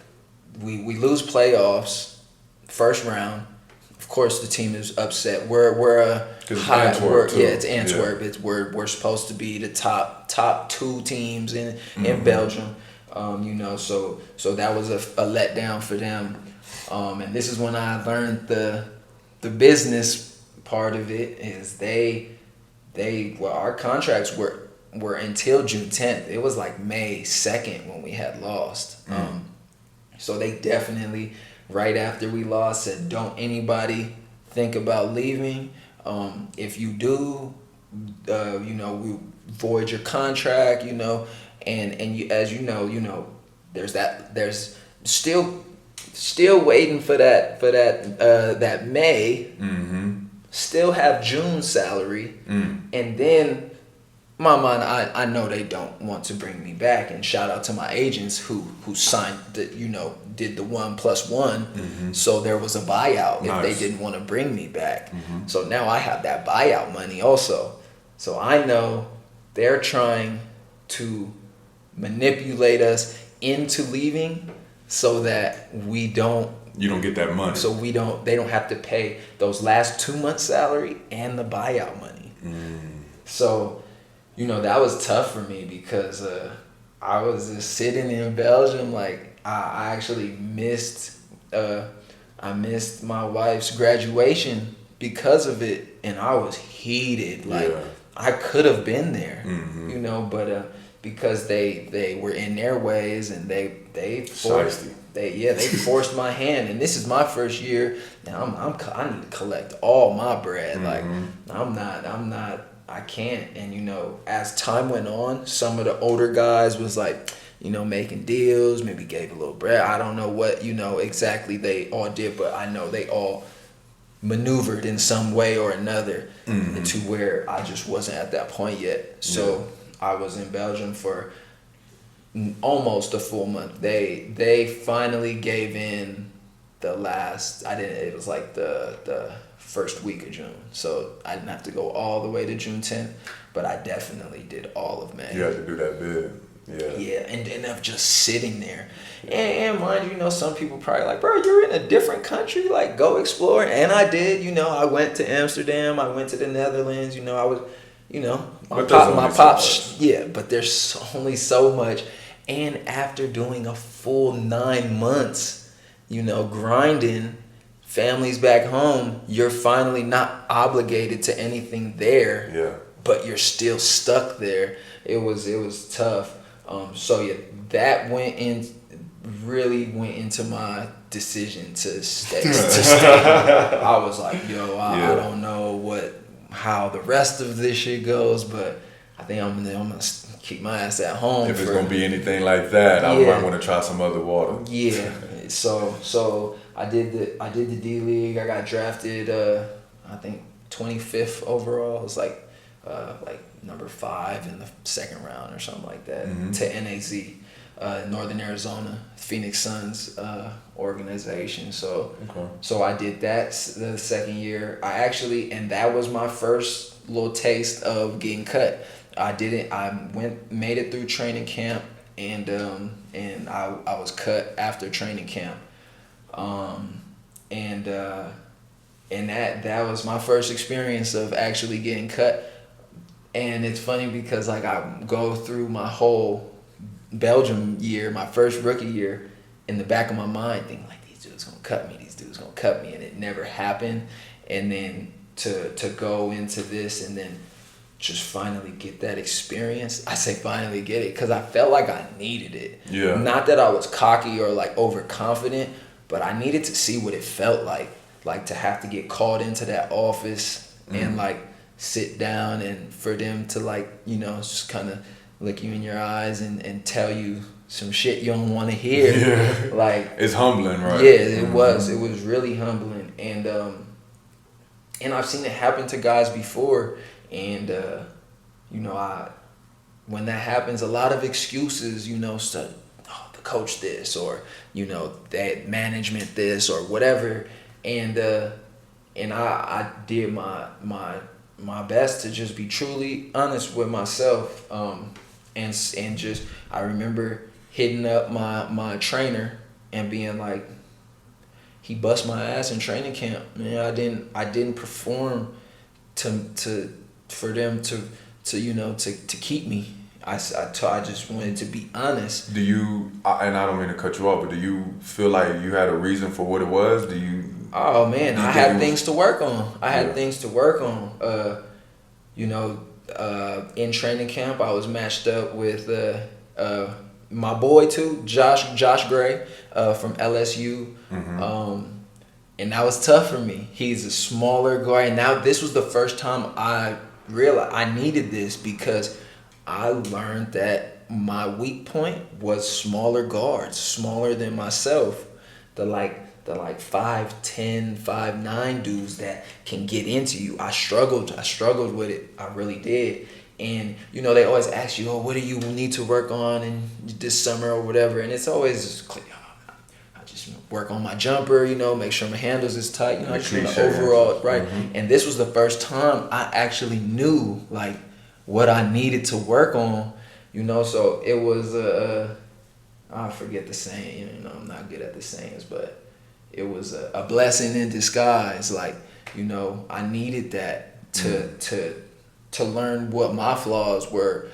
we lose playoffs, first round. Of course, the team is upset. It's Antwerp. Yeah. We're supposed to be the top two teams in Belgium. So that was a letdown for them. And this is when I learned the business part of it. Is our contracts were until June 10th. It was like May 2nd when we had lost. So they definitely, right after we lost, said, don't anybody think about leaving. If you do, we void your contract, and you, as there's still waiting for that May, still have June salary, and then my mind, I know they don't want to bring me back, and shout out to my agents who signed did the 1+1, so there was a buyout if they didn't want to bring me back. So now I have that buyout money also, so I know they're trying to manipulate us into leaving so that you don't get that money, so they don't have to pay those last 2 months salary and the buyout money. So that was tough for me, because I was just sitting in Belgium. Like I actually missed my wife's graduation because of it, and I was heated. Like I could have been there, but because they were in their ways, and they forced my hand. And this is my first year, and I need to collect all my bread. Like I can't. And as time went on, some of the older guys was like, making deals, maybe gave a little bread. I don't know what exactly they all did, but I know they all maneuvered in some way or another to where I just wasn't at that point yet. So I was in Belgium for almost a full month. They finally gave in the last. It was like the first week of June, so I didn't have to go all the way to June 10th, but I definitely did all of May. You had to do that bid. Yeah, and then of just sitting there. And mind you, some people probably like, bro, you're in a different country, like go explore. And I did, I went to Amsterdam, I went to the Netherlands, I was, my pops, but there's only so much. And after doing a full 9 months, grinding, families back home, you're finally not obligated to anything there, but you're still stuck there. It was tough. That really went into my decision to stay. I was like, I don't know how the rest of this shit goes, but I think I'm gonna keep my ass at home. If it's gonna be anything like that, I might want to try some other water. Yeah. So I did the D League. I got drafted. I think 25th overall. It was like number 5 in the second round or something like that to NAZ, Northern Arizona Phoenix Suns organization. So I did that the second year. And that was my first little taste of getting cut. I made it through training camp, and I was cut after training camp, and that was my first experience of actually getting cut. And it's funny because like I go through my whole Belgium year, my first rookie year, in the back of my mind thinking like these dudes gonna cut me, and it never happened. And then to go into this and then just finally get that experience. I say finally get it because I felt like I needed it. Yeah. Not that I was cocky or like overconfident, but I needed to see what it felt like to have to get called into that office and like sit down and for them to like, you know, just kind of look you in your eyes and tell you some shit you don't want to hear. Yeah. Like it's humbling, right? Yeah, it was really humbling. And I've seen it happen to guys before, and you know, when that happens, a lot of excuses, you know, the coach this, or you know, that management this, or whatever. And I did my best to just be truly honest with myself, and just I remember hitting up my trainer and being like, he bust my ass in training camp, man. I didn't perform for them to you know to keep me. I just wanted to be honest. Do you, and I don't mean to cut you off, but do you feel like you had a reason for what it was? Do you? Oh man, I had things to work on. Things to work on. You know, in training camp, I was matched up with my boy too, Josh Gray, from LSU. And that was tough for me. He's a smaller guy. And now this was the first time I realized I needed this, because I learned that my weak point was smaller guards, smaller than myself. The 5'10", 5'9" dudes that can get into you. I struggled with it. I really did. And, you know, they always ask you, what do you need to work on in this summer or whatever? And it's always, I just work on my jumper, you know, make sure my handles is tight, you know, just overall, right? And this was the first time I actually knew, like, what I needed to work on, you know. So it was, I forget the saying, you know, I'm not good at the sayings, but it was a blessing in disguise. Like, you know, I needed that to learn what my flaws were,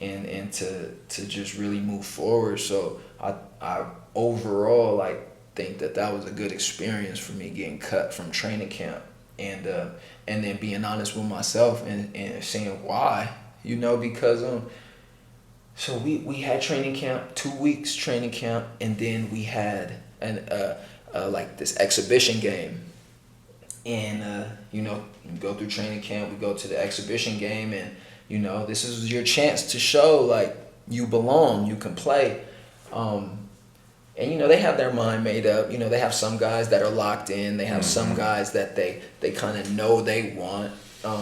and to just really move forward. So I overall like think that was a good experience for me, getting cut from training camp, and then being honest with myself and saying why, you know, because so we had training camp, 2 weeks training camp, and then we had like this exhibition game. And, you know, you go through training camp, we go to the exhibition game, and, you know, this is your chance to show, like, you belong, you can play. And, you know, they have their mind made up. You know, they have some guys that are locked in. They have some guys that they kind of know they want.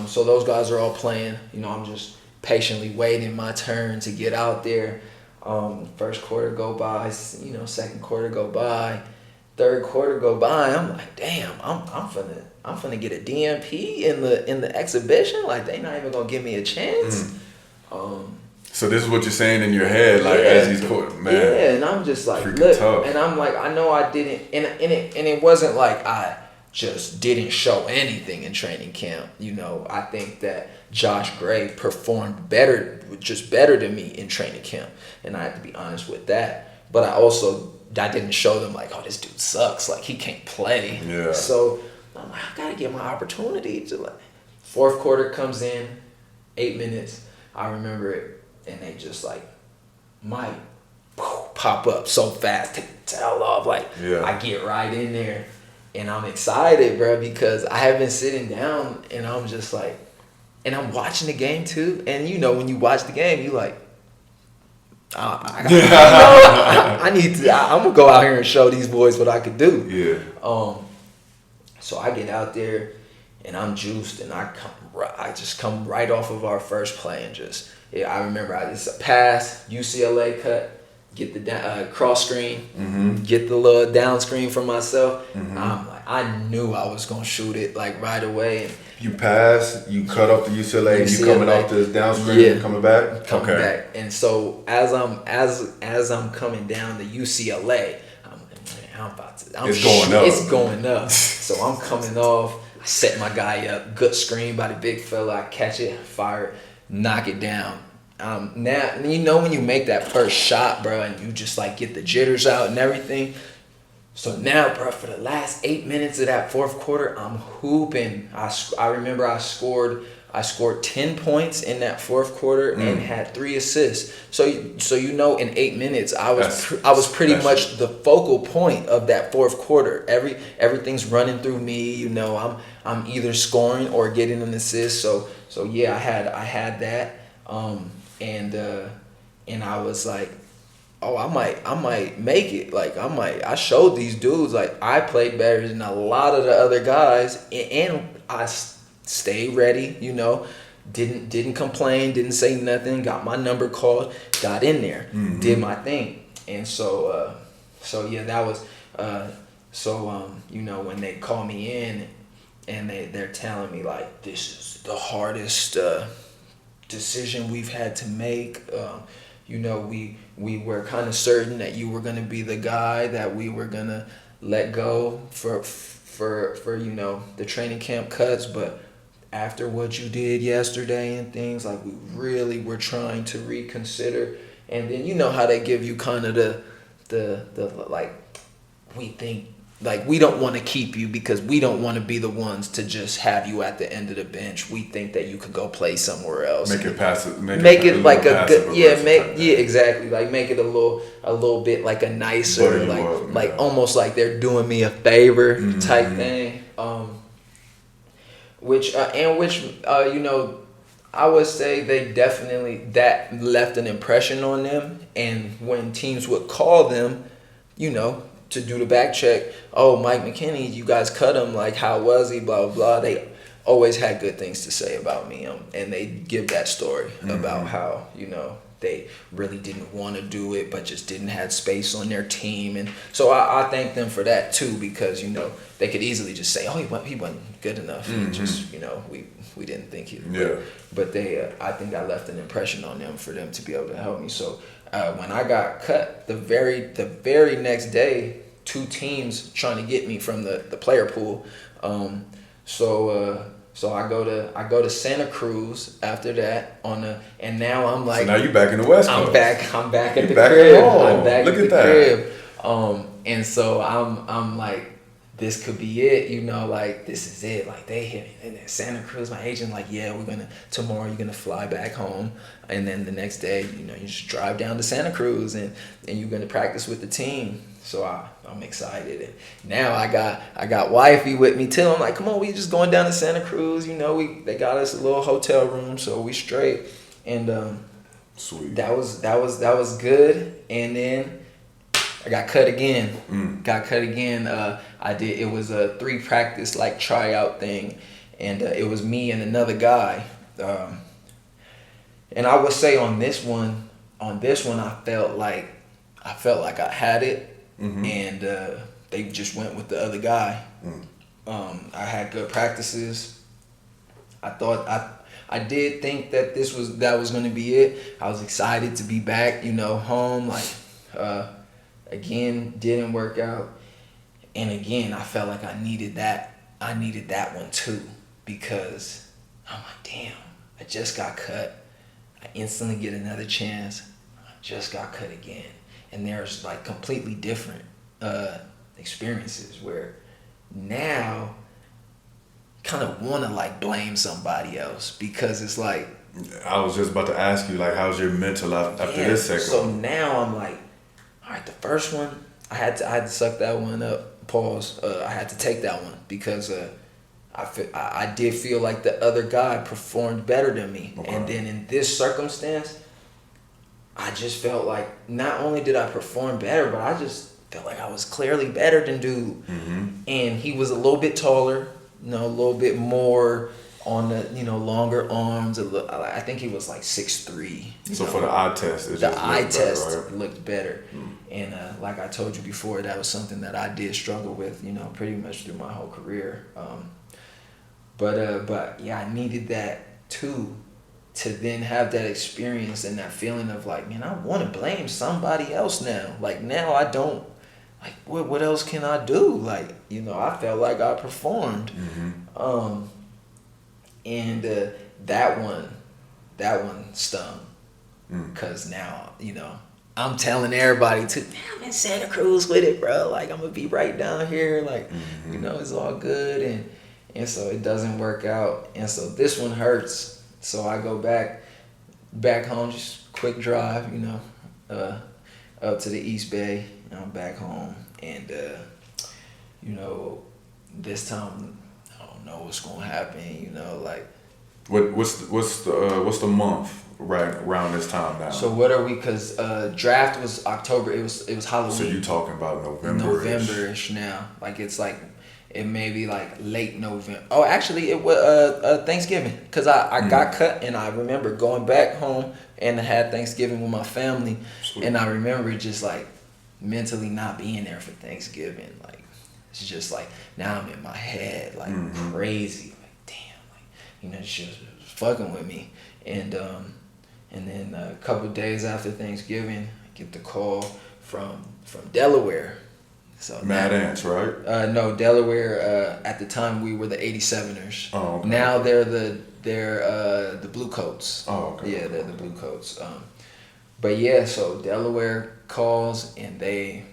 So those guys are all playing. You know, I'm just patiently waiting my turn to get out there. First quarter go by, you know, second quarter go by. Third quarter go by, I'm like, damn, I'm finna get a DMP in the exhibition. Like, they not even gonna give me a chance. So this is what you're saying in your head, like, as he's court, man. Yeah, and I'm just like, look, tough. And I'm like, I know I didn't, and it wasn't like I just didn't show anything in training camp. You know, I think that Josh Gray performed better than me in training camp, and I have to be honest with that. But I didn't show them like, oh, this dude sucks, like he can't play. Yeah. So I'm like, I gotta get my opportunity to, like. Fourth quarter comes in, 8 minutes. I remember it, and they just like might pop up so fast, take the towel off. Like, I get right in there, and I'm excited, bro, because I have been sitting down, and I'm just like, and I'm watching the game too. And you know, when you watch the game, you like, I need to. I'm gonna go out here and show these boys what I could do. Yeah. So I get out there, and I'm juiced, and I just come right off of our first play, and just I remember it's a pass, UCLA cut, get the cross screen, get the little down screen for myself. I knew I was gonna shoot it like right away. And you pass, you cut off the UCLA, and you coming off the down screen, and coming back. Back. And so as I'm coming down the UCLA, it's going up. So I'm coming off. I set my guy up. Good screen by the big fella. I catch it, fire it, knock it down. Now when you make that first shot, bro, and you just like get the jitters out and everything. So now, bro, for the last 8 minutes of that fourth quarter, I'm hooping. I remember I scored 10 points in that fourth quarter and had 3 assists. So in 8 minutes, I was pretty much the focal point of that fourth quarter. Everything's running through me. I'm either scoring or getting an assist. So yeah, I had that. And I was like, oh, I might make it. Like I showed these dudes like I played better than a lot of the other guys, and I stayed ready. Didn't complain, didn't say nothing. Got my number called, got in there, did my thing, and so yeah, that was when they call me in, and they're telling me like this is the hardest decision we've had to make. We were kind of certain that you were going to be the guy that we were going to let go for the training camp cuts, but after what you did yesterday and things, like we really were trying to reconsider. And then you know how they give you kind of the like, we think like we don't want to keep you because we don't want to be the ones to just have you at the end of the bench. We think that you could go play somewhere else. Make it passive. Make it like a good, exactly. Like make it a little bit like a nicer, almost like they're doing me a favor type thing. Which I would say they definitely that left an impression on them. And when teams would call them, to do the back check, oh, Mikh McKinney, you guys cut him, like how was he, blah blah blah. They always had good things to say about me, and they give that story about how they really didn't want to do it, but just didn't have space on their team. And so I thank them for that too, because they could easily just say, oh, he wasn't good enough. He just we didn't think he would. But I think I left an impression on them for them to be able to help me. So when I got cut, the very next day, 2 teams trying to get me from the player pool. So I go to Santa Cruz after that and now I'm like, so now you back in the West Coast. I'm back at the crib. I'm back Look at at the that. crib. And so I'm like, this could be it, like this is it. Like they hit me in Santa Cruz, my agent like, yeah, tomorrow you're gonna fly back home, and then the next day, you just drive down to Santa Cruz and you're gonna practice with the team. So I'm excited, and now I got wifey with me too. I'm like, come on, we just going down to Santa Cruz. They got us a little hotel room, so we straight. And sweet. That was good. And then I got cut again. It was a 3 practice like tryout thing, and it was me and another guy. And I would say on this one, I felt like I had it. And they just went with the other guy. I had good practices. I thought I did think that that was going to be it. I was excited to be back, home. Again, didn't work out. And again, I felt like I needed that one too, because I'm like, damn, I just got cut. I instantly get another chance. I just got cut again. And there's like completely different experiences where now kind of want to like blame somebody else, because it's like, I was just about to ask you, like, how's your mental after this second? So now I'm like, all right, the first one, I had to suck that one up. Pause. I had to take that one because I did feel like the other guy performed better than me. Okay. And then in this circumstance, I just felt like not only did I perform better, but I just felt like I was clearly better than dude. And he was a little bit taller, you know, a little bit more on the, you know, longer arms. I think he was like 6'3". So for the eye test, Looked better. And like I told you before, that was something that I did struggle with, you know, pretty much through my whole career. But yeah, I needed that too, to then have that experience and that feeling of like, man, I want to blame somebody else now. Like now I don't, like what else can I do? Like, you know, I felt like I performed. And that one stung. Cause now, you know, I'm telling everybody to, man, I'm in Santa Cruz with it, bro. Like I'm gonna be right down here. Like, you know, it's all good. And so it doesn't work out. And so this one hurts. So I go back home, just quick drive, you know, up to the East Bay. And I'm back home. And, you know, this time I don't know what's gonna happen, you know, like. What's the month right around this time now? So what are we? Cause draft was October. It was Halloween. So you talking about November-ish now? Like it's like it may be like late November. Oh, actually it was Thanksgiving. Cause I got cut and I remember going back home and I had Thanksgiving with my family. Sweet. And I remember just like mentally not being there for Thanksgiving. Like it's just like now I'm in my head like crazy. You know, she was fucking with me. And then a couple of days after Thanksgiving, I get the call from Delaware. So Mad Ants, right? No, Delaware. At the time, we were the 87ers. Oh, okay. Now they're the Blue Coats. Oh, okay. Yeah, they're the Blue Coats. But yeah, so Delaware calls and they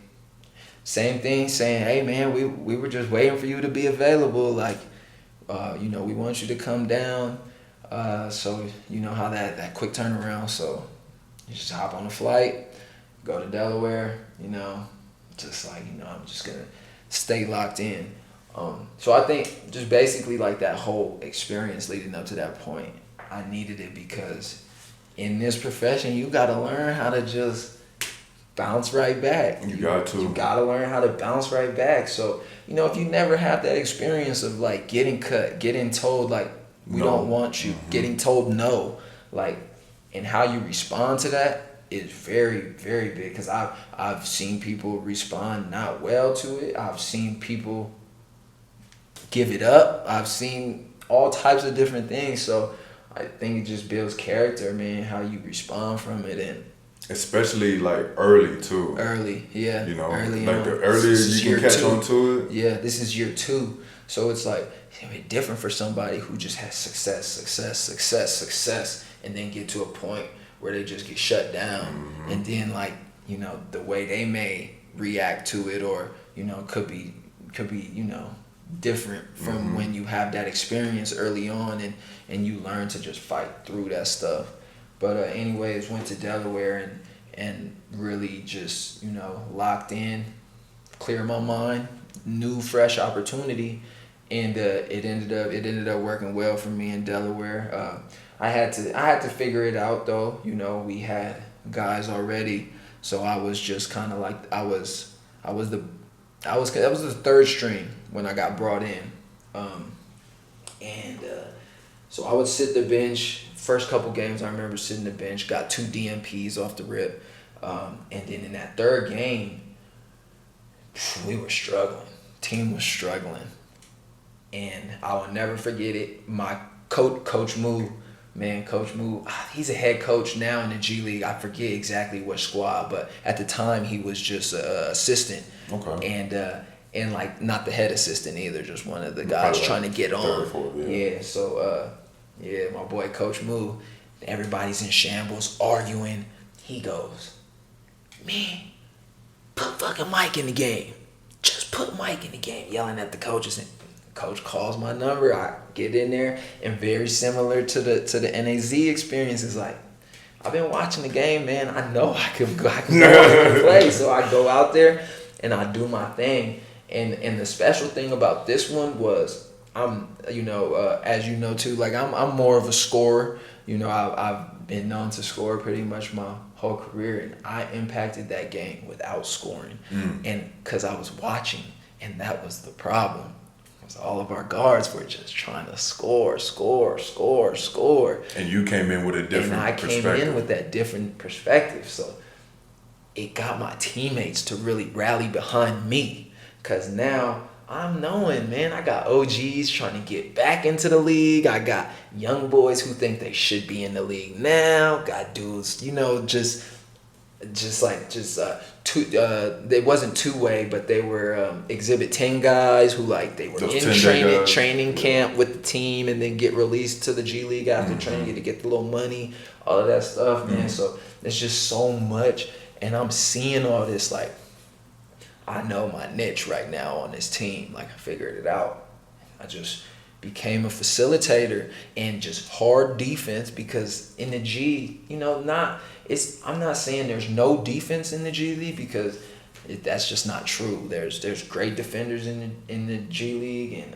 same thing, saying, "Hey man, we were just waiting for you to be available. Like, you know, we want you to come down." So you know how that quick turnaround. So you just hop on a flight, go to Delaware. You know, just like, you know, I'm just gonna stay locked in. So I think just basically like that whole experience leading up to that point, I needed it because in this profession you gotta learn how to just bounce right back. You gotta learn how to bounce right back. So, you know, if you never have that experience of like getting cut, getting told like we don't want you, getting told no, like, and how you respond to that is very, very big. Because I've seen people respond not well to it. I've seen people give it up. I've seen all types of different things. So I think it just builds character, man, how you respond from it. And especially like early too. Early, yeah. You know, early like on. the earlier you can catch on to it. Yeah, this is year 2. So it's like, it's gonna be different for somebody who just has success, and then get to a point where they just get shut down. And then like, you know, the way they may react to it, or, you know, could be, you know, different from when you have that experience early on and you learn to just fight through that stuff. But anyways, went to Delaware and really just, you know, locked in, cleared my mind, new fresh opportunity, and it ended up working well for me in Delaware. I had to figure it out though. You know, we had guys already, so I was just kind of like I was the third string when I got brought in, so I would sit the bench. First couple games, I remember sitting the bench, got 2 DMPs off the rip, and then in that third game, we were struggling. Team was struggling, and I will never forget it. My Coach Moo, he's a head coach now in the G League. I forget exactly what squad, but at the time he was just an assistant. Okay. And like not the head assistant either, just one of the guys trying to get on. So my boy Coach Moo, everybody's in shambles, arguing. He goes, "Man, put fucking Mike in the game. Just put Mike in the game," yelling at the coaches. And coach calls my number. I get in there, and very similar to the NAZ experience, is like, I've been watching the game, man. I know I can go out and play. So I go out there and I do my thing. And the special thing about this one was, I'm, you know, as you know too, like I'm more of a scorer. You know, I've been known to score pretty much my whole career, and I impacted that game without scoring, and because I was watching, and that was the problem. Was all of our guards were just trying to score. And you came in with a different perspective. And I came in with that different perspective, so it got my teammates to really rally behind me, because now I'm knowing, man, I got OGs trying to get back into the league. I got young boys who think they should be in the league now. Got dudes, you know, they wasn't two-way, but they were Exhibit 10 guys who, like, they were in training camp with the team and then get released to the G League after training to get the little money, all of that stuff, man. So there's just so much, and I'm seeing all this, like, I know my niche right now on this team. Like, I figured it out. I just became a facilitator and just hard defense, because in the G, you know, I'm not saying there's no defense in the G League, because that's just not true. There's great defenders in the G League, and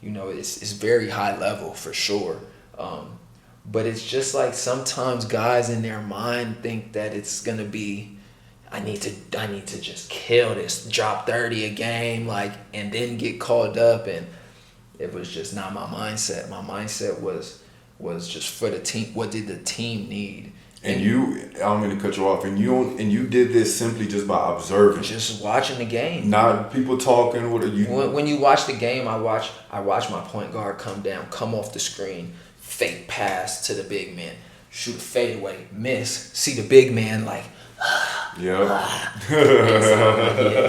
you know, it's very high level for sure. But it's just like sometimes guys in their mind think that it's gonna be, I need to just kill this, drop 30 a game, like, and then get called up, and it was just not my mindset. My mindset was just for the team. What did the team need? And I don't mean to cut you off. And you did this simply just by observing, just watching the game. Not people talking. What are you? When you watch the game, I watch my point guard come down, come off the screen, fake pass to the big man, shoot a fadeaway, miss. See the big man like. So,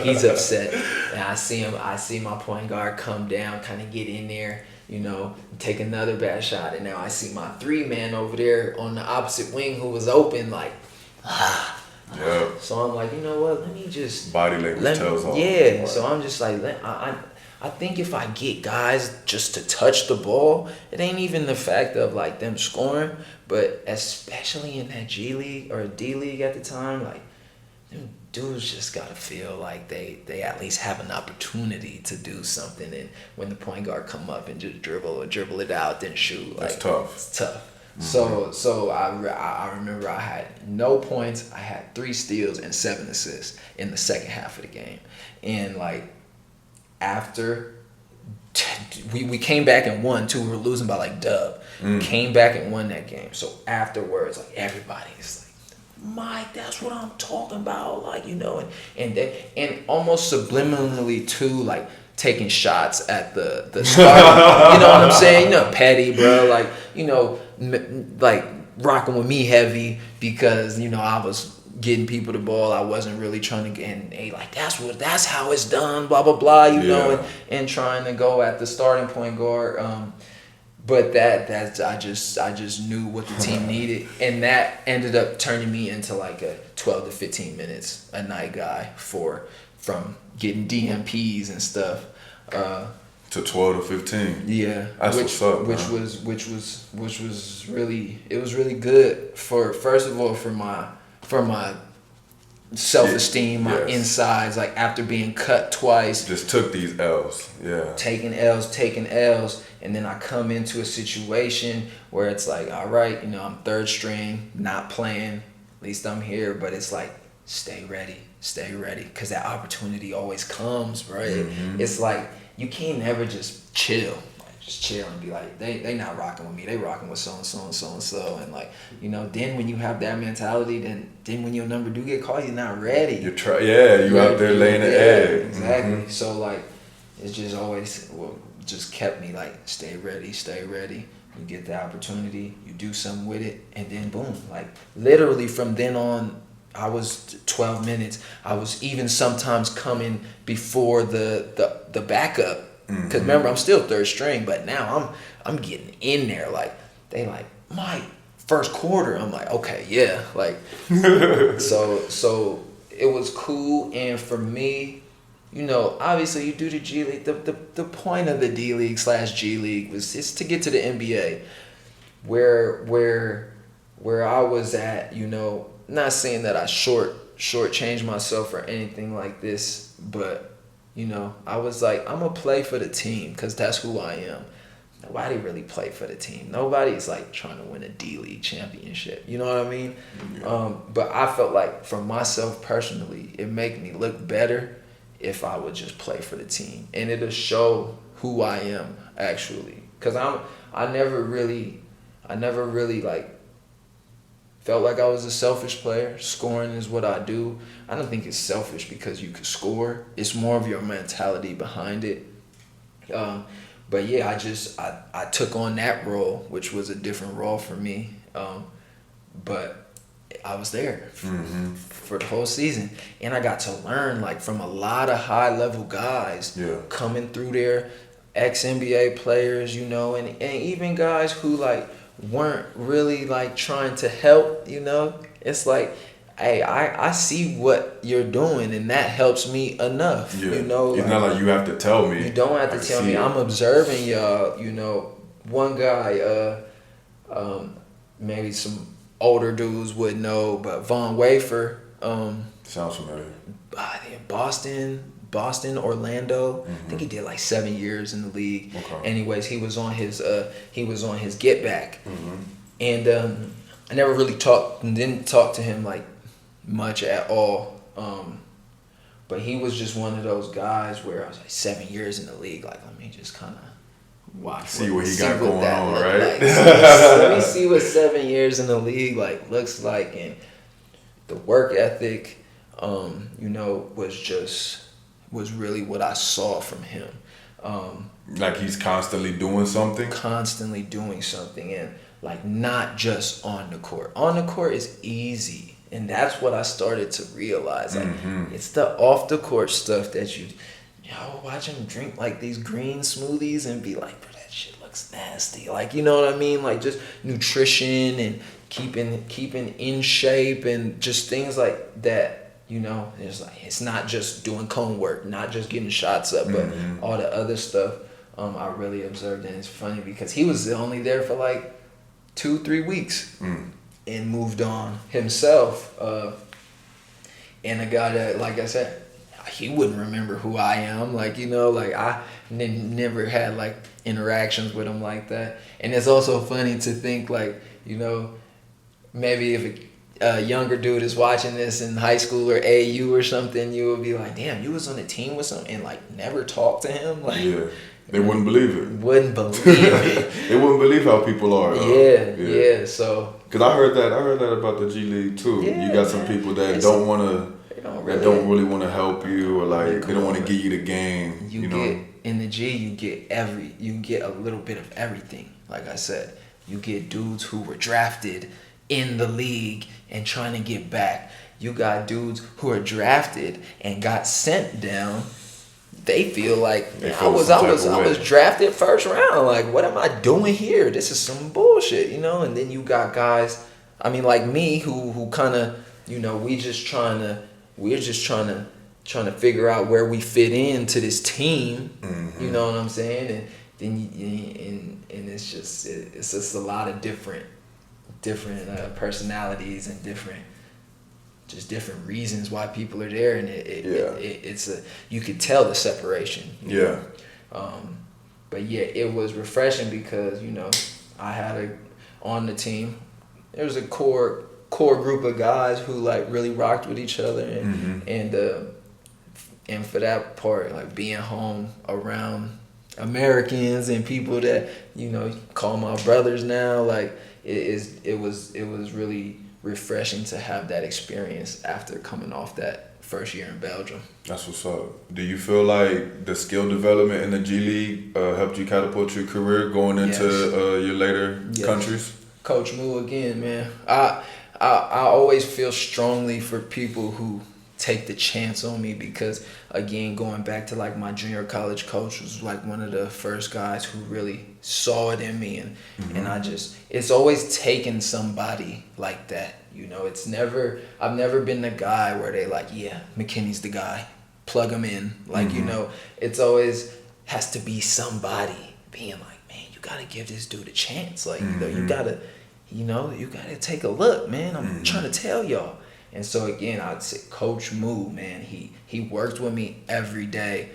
he's upset, and I see my point guard come down, kind of get in there, you know, take another bad shot, and now I see my 3-man over there on the opposite wing who was open, like, So I'm like, you know what? Let me just body language tells all. Yeah, so I'm just like, I think if I get guys just to touch the ball, it ain't even the fact of like them scoring, but especially in that G League or D League at the time, like, them dudes just gotta feel like they at least have an opportunity to do something. And when the point guard come up and just dribble it out, then shoot, like, that's tough. It's tough. So I remember I had no points. I had 3 steals and 7 assists in the second half of the game, and like. After we came back and won too, we were losing by like dub. Came back and won that game. So afterwards, like, everybody's like, Mike, that's what I'm talking about, like, you know, and almost subliminally too, like taking shots at the start. You know what I'm saying? You know, petty, bro. Like, you know, like rocking with me heavy because, you know, I was getting people the ball. I wasn't really trying to get, and they like, that's how it's done, blah blah blah, you know, and trying to go at the starting point guard. But that's I just knew what the team needed, and that ended up turning me into like a 12 to 15 minutes a night guy from getting DMPs and stuff. To 12 to 15. Yeah, that's what's up. Which was really, it was really good for, first of all, for my self-esteem, my insides, like after being cut twice. Just took these L's, Taking L's, and then I come into a situation where it's like, all right, you know, I'm third string, not playing, at least I'm here, but it's like, stay ready, because that opportunity always comes, right? Mm-hmm. It's like, you can't never just chill. Just chill and be like, they not rocking with me, they rocking with so-and-so, and like, you know, then when you have that mentality, then when your number do get called, you're not ready. You out there laying the egg. Exactly. Mm-hmm. So like, it's just always, just kept me like, stay ready. You get the opportunity, you do something with it, and then boom. Like, literally from then on, I was 12 minutes. I was even sometimes coming before the backup. Because remember, I'm still third string, but now I'm getting in there. Like, they like, Mike, first quarter. I'm like, okay, yeah. Like, so it was cool. And for me, you know, obviously you do the G League. The point of the D League / G League is to get to the NBA, where I was at. You know, not saying that I shortchanged myself or anything like this, but. You know, I was like, I'm going to play for the team because that's who I am. nobody really played for the team. Nobody's like trying to win a D-League championship. You know what I mean? Yeah. But I felt like for myself personally, it made me look better if I would just play for the team, and it'll show who I am actually. Cause I never really like felt like I was a selfish player. Scoring is what I do. I don't think it's selfish because you can score. It's more of your mentality behind it. But yeah, I took on that role, which was a different role for me. But I was there for the whole season, and I got to learn like from a lot of high level guys coming through there, ex-NBA players, you know, and even guys who like weren't really like trying to help, you know. It's like, hey, I see what you're doing, and that helps me enough, you know. It's not like you have to tell me. You don't have to tell me. I'm observing y'all, you know. One guy, maybe some older dudes would know, but Von Wafer. Sounds familiar. Boston, Orlando. I think he did like 7 years in the league. Okay. Anyways, he was on his get back, and I never really didn't talk to him like much at all. But he was just one of those guys where I was like 7 years in the league. Like, let me just kind of watch. See what he got going on, right? Like. Let me see what 7 years in the league like looks like, and the work ethic, you know, was really what I saw from him. Like he's constantly doing something? Constantly doing something, and like not just on the court. On the court is easy, and that's what I started to realize. Like it's the off the court stuff that you watch him drink like these green smoothies and be like, bro, that shit looks nasty. Like, you know what I mean? Like just nutrition and keeping in shape and just things like that. You know, it's not just doing cone work, not just getting shots up, but all the other stuff. I really observed, and it's funny because he was only there for like 2-3 weeks and moved on himself. And a guy that, like I said, he wouldn't remember who I am. Like, you know, like I never had like interactions with him like that. And it's also funny to think like, you know, maybe if a younger dude is watching this in high school or AU or something, you would be like, damn, you was on a team with him and like never talked to him. Like, yeah, they wouldn't believe it. Wouldn't believe it. They wouldn't believe how people are. Yeah. So, because I heard that about the G League too. Yeah, you got some people that don't really want to help you, or like they don't want to give you the game. You know, in the G, you get a little bit of everything. Like I said, you get dudes who were drafted in the league and trying to get back. You got dudes who are drafted and got sent down. They feel like I was drafted first round. Like, what am I doing here? This is some bullshit, you know. And then you got guys, I mean, like me, who kind of, you know, we're just trying to figure out where we fit into this team. You know what I'm saying? And then and it's just a lot of different personalities and different reasons why people are there, and you could tell the separation. But yeah, it was refreshing because, you know, I had on the team, there was a core group of guys who like really rocked with each other, and for that part, like being home around Americans and people that, you know, call my brothers now, like it was really refreshing to have that experience after coming off that first year in Belgium. That's what's up. Do you feel like the skill development in the G League helped you catapult your career going into your later countries? Coach Moo again, man. I always feel strongly for people who take the chance on me, because again, going back to like my junior college coach was like one of the first guys who really saw it in me, and it's always taken somebody like that, you know. I've never been the guy where they like, yeah, McKinney's the guy, plug him in, like, you know. It's always has to be somebody being like, man, you gotta give this dude a chance, like, you gotta take a look, man. I'm trying to tell y'all. And so again, I'd say Coach Moo, man, he worked with me every day.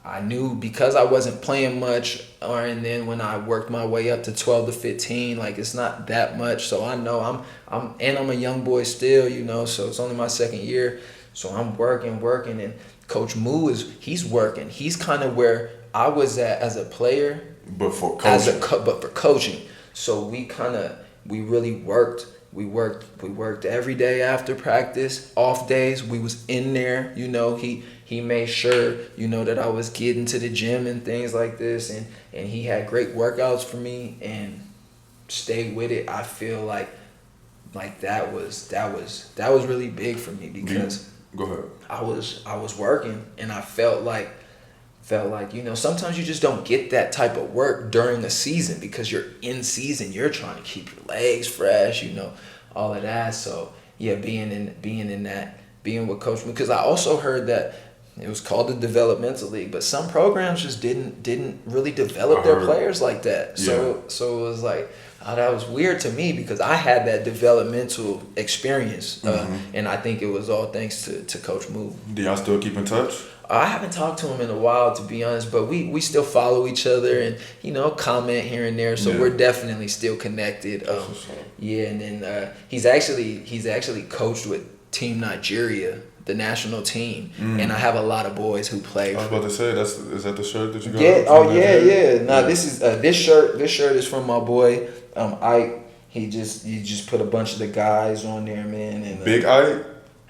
I knew because I wasn't playing much, and then when I worked my way up to 12 to 15, like it's not that much. So I know I'm a young boy still, you know. So it's only my second year, so I'm working, and Coach Moo he's working. He's kind of where I was at as a player, but for coaching, but for coaching. So we really worked. We worked every day after practice. Off days, we was in there. You know, he made sure, you know, that I was getting to the gym and things like this, and he had great workouts for me and stayed with it. I feel like that was really big for me because go ahead. I was working and I felt like, you know, sometimes you just don't get that type of work during the season because you're in season. You're trying to keep your legs fresh, you know, all of that. So yeah, being with Coach, because I also heard that it was called the developmental league, but some programs just didn't really develop their players like that. So it was like, that was weird to me because I had that developmental experience, and I think it was all thanks to Coach Moo. Do y'all still keep in touch? I haven't talked to him in a while, to be honest, but we still follow each other and, you know, comment here and there. So we're definitely still connected. And then he's actually coached with Team Nigeria, the national team, and I have a lot of boys who play. I was about to say, is that the shirt that you got? Yeah. Oh yeah. No, this is this shirt. This shirt is from my boy Ike. He just put a bunch of the guys on there, man. And Big Ike.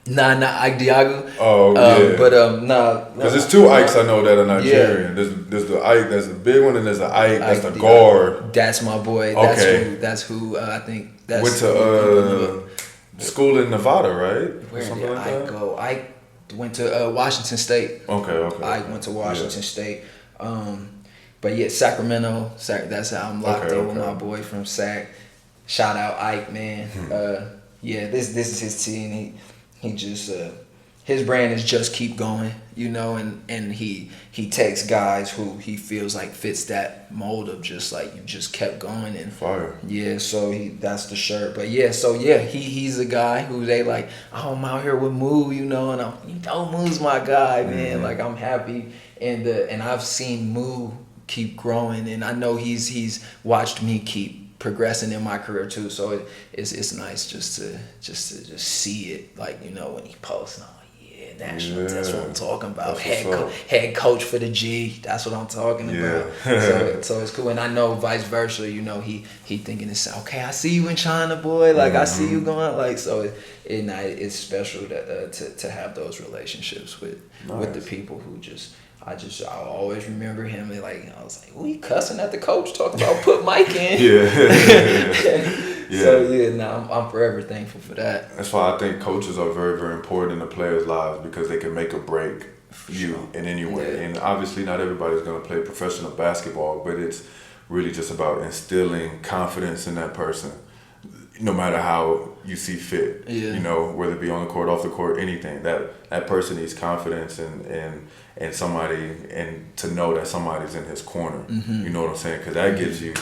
Nah, Ike Diago. Oh yeah. But nah. Because there's two Ikes I know that are Nigerian. Yeah. There's the Ike that's the big one, and there's the Ike that's the guard. That's my boy. Okay. That's who I think. That's went to school in Nevada, right? Where did Ike go? Ike went to Washington State. Okay. Ike went to Washington State. But yeah, Sacramento. That's how I'm locked in with my boy from Sac. Shout out Ike, man. Yeah, this is his team. He just his brand is just keep going, you know, and he takes guys who he feels like fits that mold of just like you just kept going and fire. Yeah, so that's the shirt. But yeah, so yeah, he's a guy who they like, oh, I'm out here with Moo, you know, and Moo's my guy, man. Like I'm happy and I've seen Moo keep growing and I know he's watched me keep progressing in my career too, so it's nice just to see it, like, you know, when he posts, and I'm like, national, that's what I'm talking about. Head coach for the G, that's what I'm talking about. So it's cool, and I know vice versa, you know, he thinking it's okay. I see you in China, boy. Like I see you going, like, so it's special to have those relationships with the people who I always remember him. Like I was like, "Who he cussing at the coach talking about put Mike in?" So I'm forever thankful for that. That's why I think coaches are very, very important in the players' lives because they can make or break you in any way. Yeah. And obviously, not everybody's going to play professional basketball, but it's really just about instilling confidence in that person, no matter how you see fit. Yeah. You know, whether it be on the court, off the court, anything. That person needs confidence and somebody, and to know that somebody's in his corner. You know what I'm saying? Because that gives you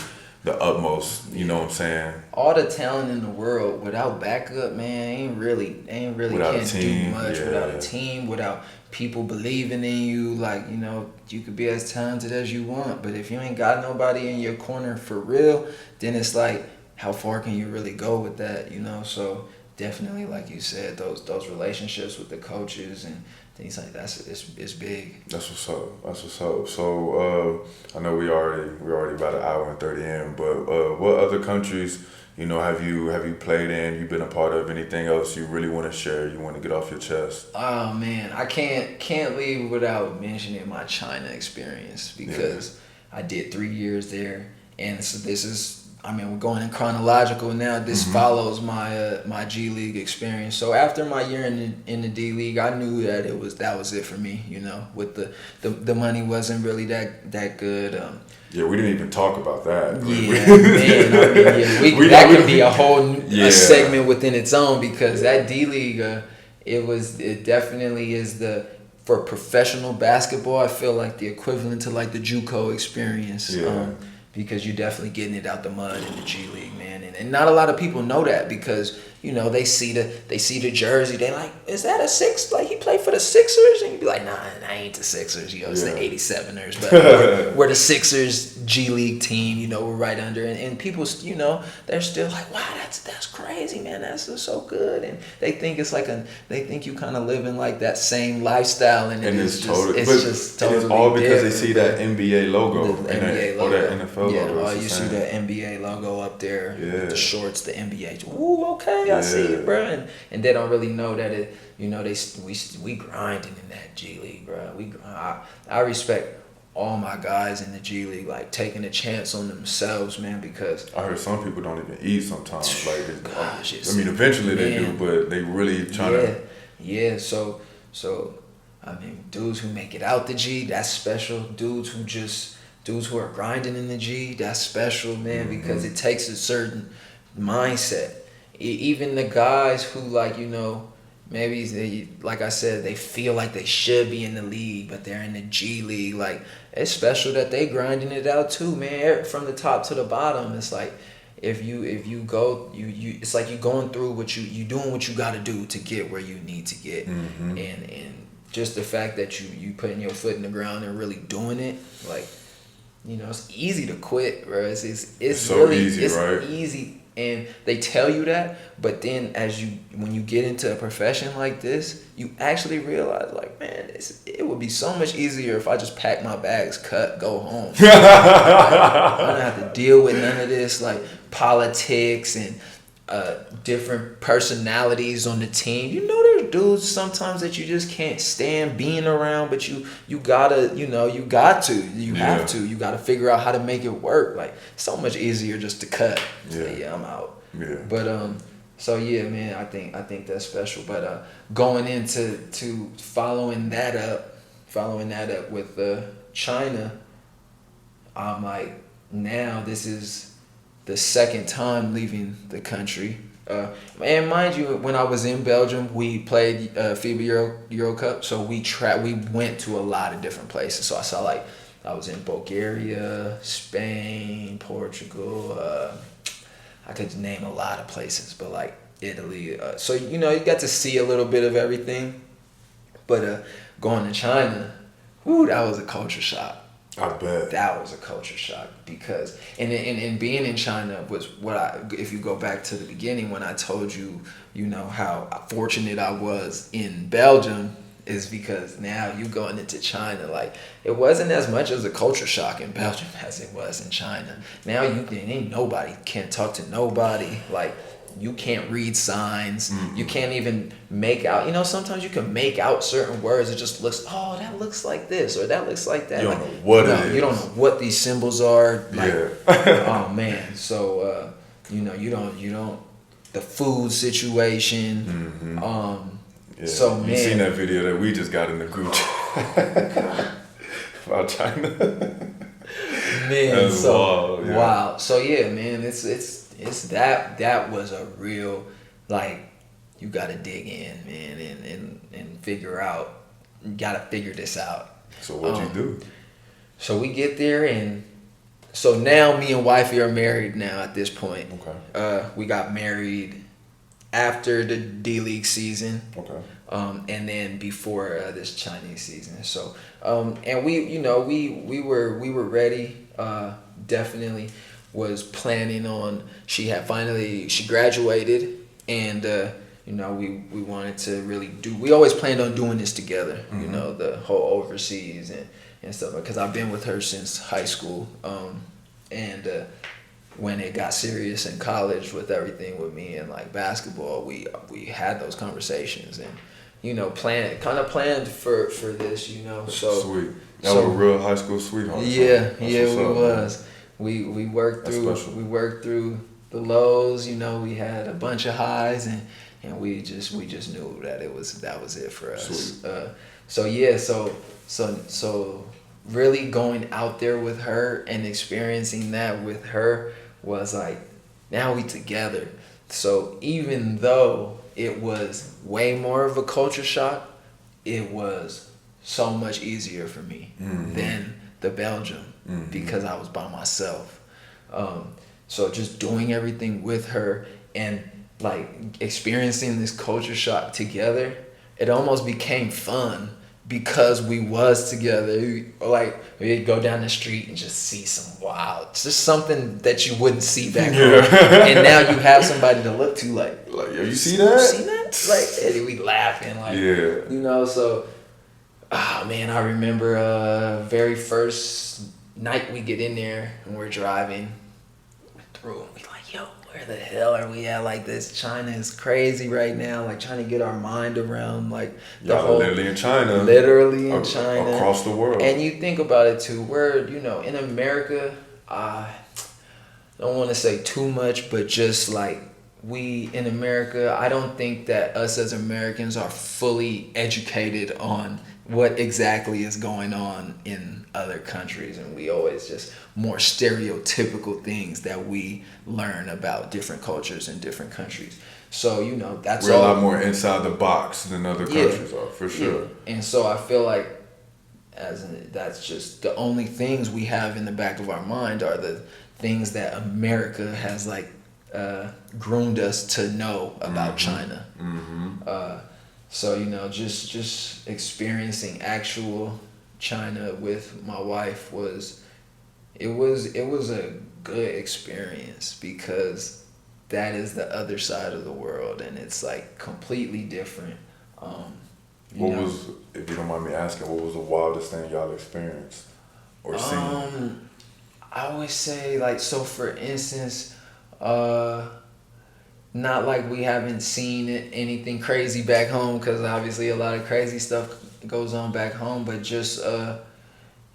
the utmost, you know what I'm saying? All the talent in the world without backup, man, ain't really without can't do much. Without a team, without people believing in you. Like, you know, you could be as talented as you want, but if you ain't got nobody in your corner for real, then it's like, how far can you really go with that, you know? So definitely, like you said, those relationships with the coaches and things like that, it's big. That's what's up. So I know we already about an hour and 30 in, but what other countries, you know, have you played in? You've been a part of? Anything else you really want to share? You want to get off your chest? Oh man, I can't leave without mentioning my China experience because I did 3 years there, and so this is. I mean, we're going in chronological now. This follows my G League experience. So after my year in the D League, I knew that that was it for me. You know, with the money wasn't really that good. Yeah, we didn't even talk about that. Yeah, man. I mean, that could be a whole a segment within its own because that D League, it definitely is for professional basketball. I feel like the equivalent to like the JUCO experience. Because you're definitely getting it out the mud in the G League, man. And not a lot of people know that because, they see the jersey. They like, is that a Six? Like he played for the Sixers, and you be like, nah, I ain't the Sixers. It's the 87ers, but we're the Sixers G League team. We're right under, and people, they're still like, wow, that's crazy, man. That's just so good, and they think they think you kind of living like that same lifestyle, and it's totally it's all because they see that NBA logo, or that NFL logo. Yeah, you see the NBA logo up there, with the shorts, the NBA. Ooh, okay, I see it, bro. And they don't really know that it. We grinding in that G League, bro. I respect all my guys in the G League, like taking a chance on themselves, man. Because I heard some people don't even eat sometimes. Like, man, eventually they do, but they really trying to. Yeah. So dudes who make it out the G, that's special. Dudes who are grinding in the G, that's special, man. Mm-hmm. Because it takes a certain mindset. Even the guys who, like, maybe they, like I said, they feel like they should be in the league, but they're in the G League. Like, it's special that they grinding it out too, man. From the top to the bottom, it's like if you go, it's like you going through what you doing what you got to do to get where you need to get, and just the fact that you putting your foot in the ground and really doing it, like, it's easy to quit, bro. It's so really easy, it's right? easy. And they tell you that, but then when you get into a profession like this, you actually realize, like, man, it would be so much easier if I just pack my bags, go home. I don't have to deal with none of this, like, politics and different personalities on the team. There's dudes sometimes that you just can't stand being around, but you gotta, you have to. You gotta figure out how to make it work. Like, so much easier just to cut. Yeah, I'm out. Yeah. But so yeah, man, I think that's special. But going into following that up with China, I'm like, now this is the second time leaving the country. And mind you, when I was in Belgium, we played FIBA Euro Cup, so we went to a lot of different places. So I saw, like, I was in Bulgaria, Spain, Portugal. I could name a lot of places, but like Italy. So you got to see a little bit of everything. But going to China, that was a culture shock. I bet. That was a culture shock because and being in China was if you go back to the beginning when I told you, how fortunate I was in Belgium, is because now you going into China, like, it wasn't as much as a culture shock in Belgium as it was in China. Now ain't nobody, can't talk to nobody, like, you can't read signs. Mm-hmm. You can't even make out. Sometimes you can make out certain words. It just looks, that looks like this or that looks like that. You don't know what it is. You don't know what these symbols are. Like, yeah. Oh man. So you don't. The food situation. Mm-hmm. Yeah. So man, you seen that video that we just got in the group about China. Man, that's so wild. Yeah. Wow. So yeah, man, it's that was a real, like, you gotta dig in, man, and figure out. You gotta figure this out. So what'd you do? So we get there, and so now me and wifey are married now at this point. Okay. We got married after the D League season. Okay. And then before this Chinese season. So and we were ready. Definitely was planning on. She graduated, and we wanted to really do. We always planned on doing this together. Mm-hmm. The whole overseas and stuff, because I've been with her since high school. And when it got serious in college with everything with me and, like, basketball, we had those conversations and planned for this. So sweet. That was a real high school sweetheart. Yeah, we was. We worked through the lows. We had a bunch of highs, and we just knew that that was it for us. So really going out there with her and experiencing that with her was like, now we together. So even though it was way more of a culture shock, it was so much easier for me than the Belgium because I was by myself. So just doing everything with her, and like experiencing this culture shock together, it almost became fun because we was together. Like we'd go down the street and just see some wild, just something that you wouldn't see back home. And now you have somebody to look to, like yo, you see that? You seen that? Like, and we laughing, like, you know. So, man, I remember very first night we get in there and we're driving through, and we like, yo, where the hell are we at? Like, this China is crazy right now. Like, trying to get our mind around, like, the whole, literally in China, across the world. And you think about it too. We're, you know, in America, I don't want to say too much, but just like we in America, I don't think that us as Americans are fully educated on what exactly is going on in other countries, and we always just more stereotypical things that we learn about different cultures in different countries. So, you know, that's we're a lot more inside the box than other countries are, for sure. Yeah. And so I feel like that's just the only things we have in the back of our mind are the things that America has like groomed us to know about China. So, you know, just experiencing actual China with my wife was a good experience, because that is the other side of the world, and it's like completely different. Was, if you don't mind me asking, what was the wildest thing y'all experienced or seen? I always say, like, so for instance, not like we haven't seen anything crazy back home, because obviously a lot of crazy stuff goes on back home, but just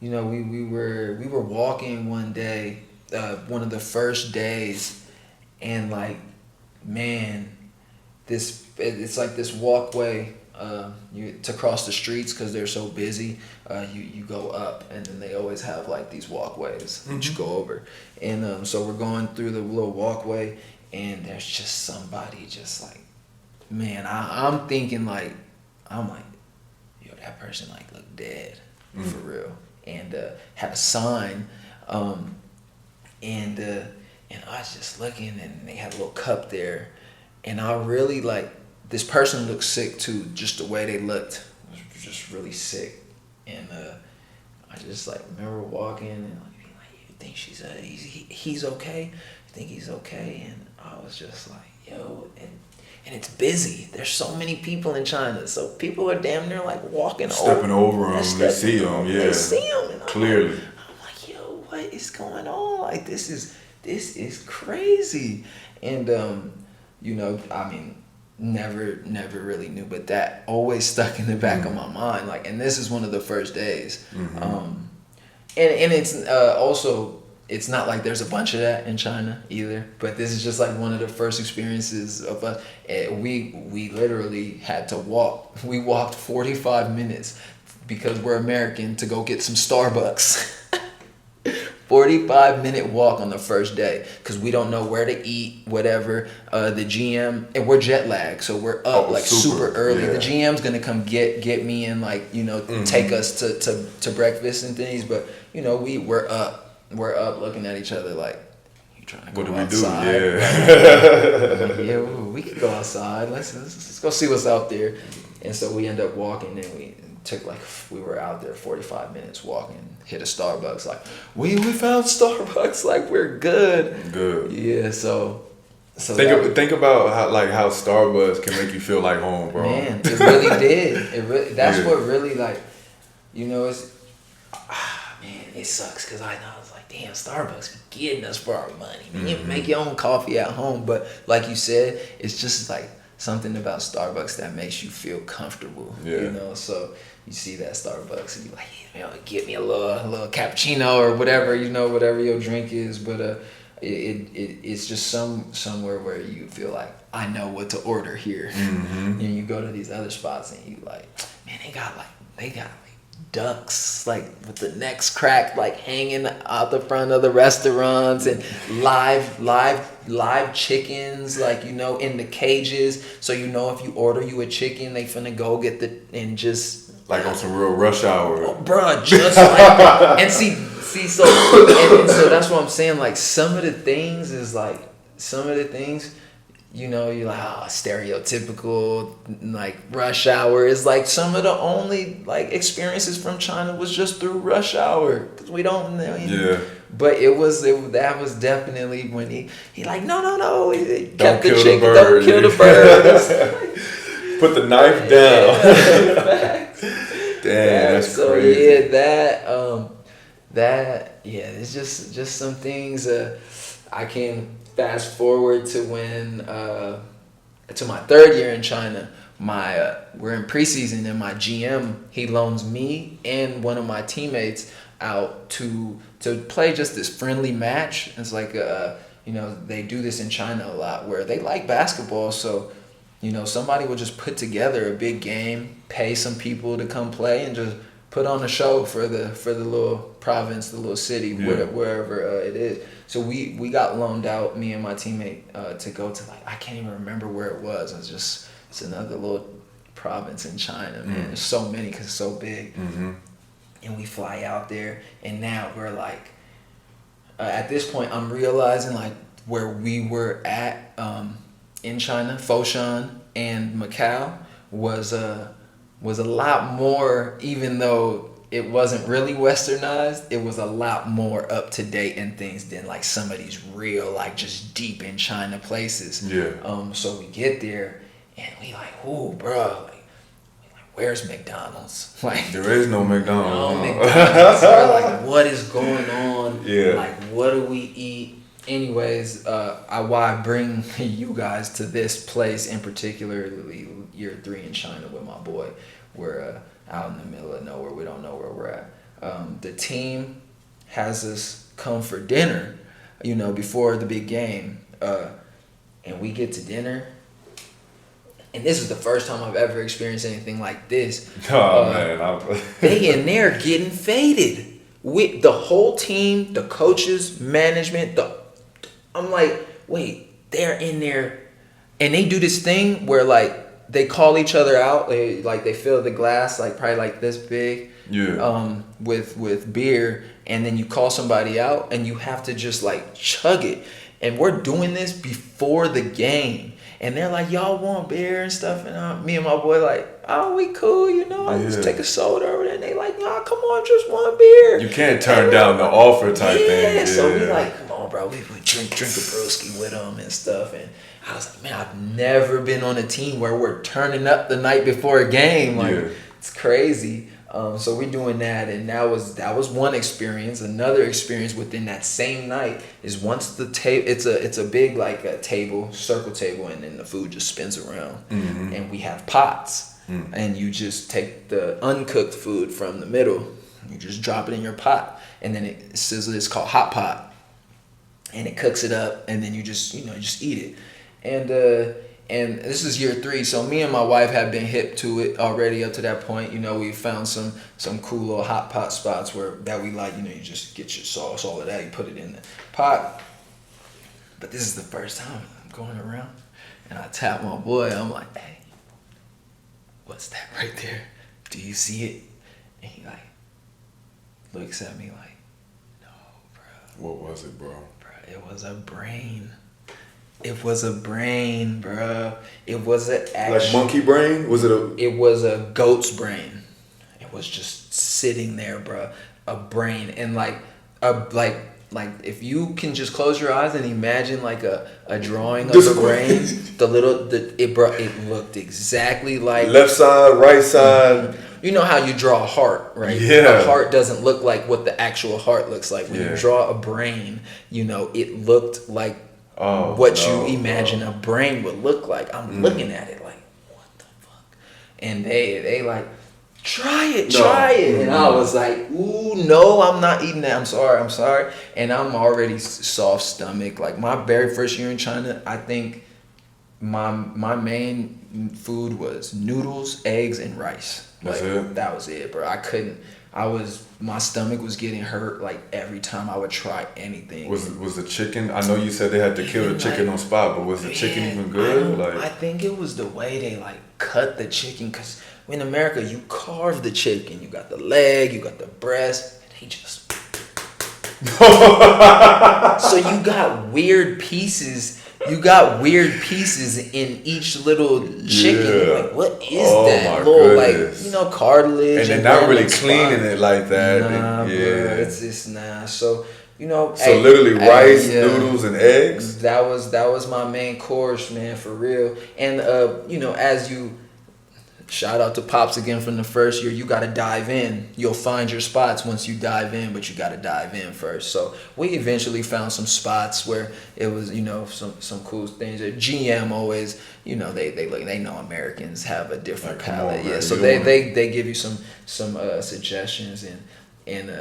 you know, we were walking one day, one of the first days, and like, man, it's like this walkway to cross the streets, because they're so busy. You go up, and then they always have like these walkways that you go over, and so we're going through the little walkway, and there's just somebody just like, man, I'm thinking like, I'm like, yo, that person like looked dead for real, and had a sign, and I was just looking, and they had a little cup there, and I really like, this person looked sick too, just the way they looked was just really sick, and I just like remember walking and like being like, you think he's okay? You think he's okay? And I was just like, yo, and it's busy. There's so many people in China, so people are damn near like walking stepping over them. They see them, yeah. They see them, and clearly. I'm like, yo, what is going on? Like, this is crazy, and you know, I mean, never really knew, but that always stuck in the back of my mind. Like, and this is one of the first days, and it's also. It's not like there's a bunch of that in China either, but this is just like one of the first experiences of us. We literally had to walk. We walked 45 minutes because we're American to go get some Starbucks. 45-minute walk on the first day because we don't know where to eat, whatever. The GM, and we're jet lagged, so we're up super early. Yeah. The GM's gonna come get me and like, you know, take us to breakfast and things, but you know, we're up. We're up looking at each other like, you trying to go outside? What do we do? Yeah. Like, yeah, we could go outside. Let's go see what's out there. And so we end up walking, and we were out there 45 minutes walking, hit a Starbucks. Like, we found Starbucks. Like, we're good. Good. Yeah. So think about how Starbucks can make you feel like home, bro. Man, it really did. That's what really, like, you know, it's. Man, it sucks because I was like, damn, Starbucks be getting us for our money. Man, you make your own coffee at home, but like you said, it's just like something about Starbucks that makes you feel comfortable. Yeah. You know, so you see that Starbucks and you're like, you know, get me a little cappuccino or whatever, you know, whatever your drink is, but it's just somewhere where you feel like, I know what to order here. And you go to these other spots and you like, man, they got ducks like with the necks cracked, like hanging out the front of the restaurants, and live chickens, like, you know, in the cages, so you know if you order you a chicken, they finna go get and just like on some real rush hour, bruh, just like and see so and so that's what I'm saying, like some of the things you're like, oh, stereotypical, like rush hour is like some of the only like experiences from China was just through rush hour because we don't know. Yeah. But that was definitely when he like no he Don't kept the kill the chicken, bird. don't kill the bird. Put the knife down. Damn, that's so crazy. It's just some things I can fast forward to when to my third year in China. We're in preseason and my GM he loans me and one of my teammates out to play just this friendly match. It's like they do this in China a lot where they like basketball, so somebody will just put together a big game, pay some people to come play, and just put on a show for the little province, the little city, wherever it is. So we got loaned out, me and my teammate, to go to I can't even remember where it was. It's another little province in China, man. There's so many because it's so big. Mm-hmm. And we fly out there, and now we're like, at this point, I'm realizing like where we were at in China, Foshan and Macau was a lot more, even though it wasn't really westernized, it was a lot more up to date and things than like some of these real like just deep in China places. Yeah. So we get there and we like, ooh, bro, like where's McDonald's? Like There is no McDonald's. no McDonald's. Bro, like what is going on? Yeah. Like what do we eat? Anyways, why I bring you guys to this place in particularly year 3 in China with my boy. We're out in the middle of nowhere. We don't know where we're at. The team has us come for dinner, before the big game. And we get to dinner. And this is the first time I've ever experienced anything like this. Oh, man. They in there getting faded. With the whole team, the coaches, management, I'm like, wait, they're in there. And they do this thing where like they call each other out. They fill the glass like probably like this big. Yeah. With beer, and then you call somebody out and you have to just like chug it. And we're doing this before the game. And they're like, y'all want beer and stuff? And me and my boy like, oh, we cool, just take a soda over there. And they like, nah, come on, just one beer. You can't turn down the offer type thing. Yeah. So we like, come on, bro. We drink a brewski with them and stuff. And I was like, man, I've never been on a team where we're turning up the night before a game. Like, it's crazy. So we're doing that, and that was one experience. Another experience within that same night is once the table, it's a big like a table, circle table, and then the food just spins around, and we have pots, and you just take the uncooked food from the middle, you just drop it in your pot, and then it sizzles. It's called hot pot, and it cooks it up, and then you just just eat it, and this is year 3, so me and my wife have been hip to it already up to that point. We found some cool little hot pot spots that we like. You just get your sauce, all of that, you put it in the pot. But this is the first time I'm going around, and I tap my boy. I'm like, hey, what's that right there? Do you see it? And he like looks at me like, no, bro. What was it, bro? Bro, it was a brain. It was a brain, bro. It was an like monkey brain? Was it a? It was a goat's brain. It was just sitting there, bro. A brain, and like if you can just close your eyes and imagine like a drawing of the brain, it looked exactly like left side, right side. You know how you draw a heart, right? Yeah. A heart doesn't look like what the actual heart looks like. When you draw a brain, it looked like. You imagine a brain would look like. I'm looking at it like, what the fuck? And they like, try it. And I was like, ooh, no, I'm not eating that. I'm sorry. And I'm already soft stomach. Like my very first year in China, I think my main food was noodles, eggs, and rice. That's it? That was it, bro. My stomach was getting hurt like every time I would try anything. Was the chicken? I know you said they had to kill the chicken on spot, but was the chicken even good? I think it was the way they like cut the chicken, because in America you carve the chicken. You got the leg, you got the breast. They just so you got weird pieces you got weird pieces in each little chicken. Yeah. You're like, what is Oh, that? my Little goodness. like cartilage. And they're not really random cleaning spot. it like that. Nah, yeah. bro, it's nah. So So literally rice, yeah. noodles, and eggs. That was my main course, man, for real. And as you shout out to Pops again from the first year, you got to dive in. You'll find your spots once you dive in, but you got to dive in first. So we eventually found some spots where it was, some cool things. GM always, they know Americans have a different Like, come palate. on, Yeah, man. so they give you some suggestions and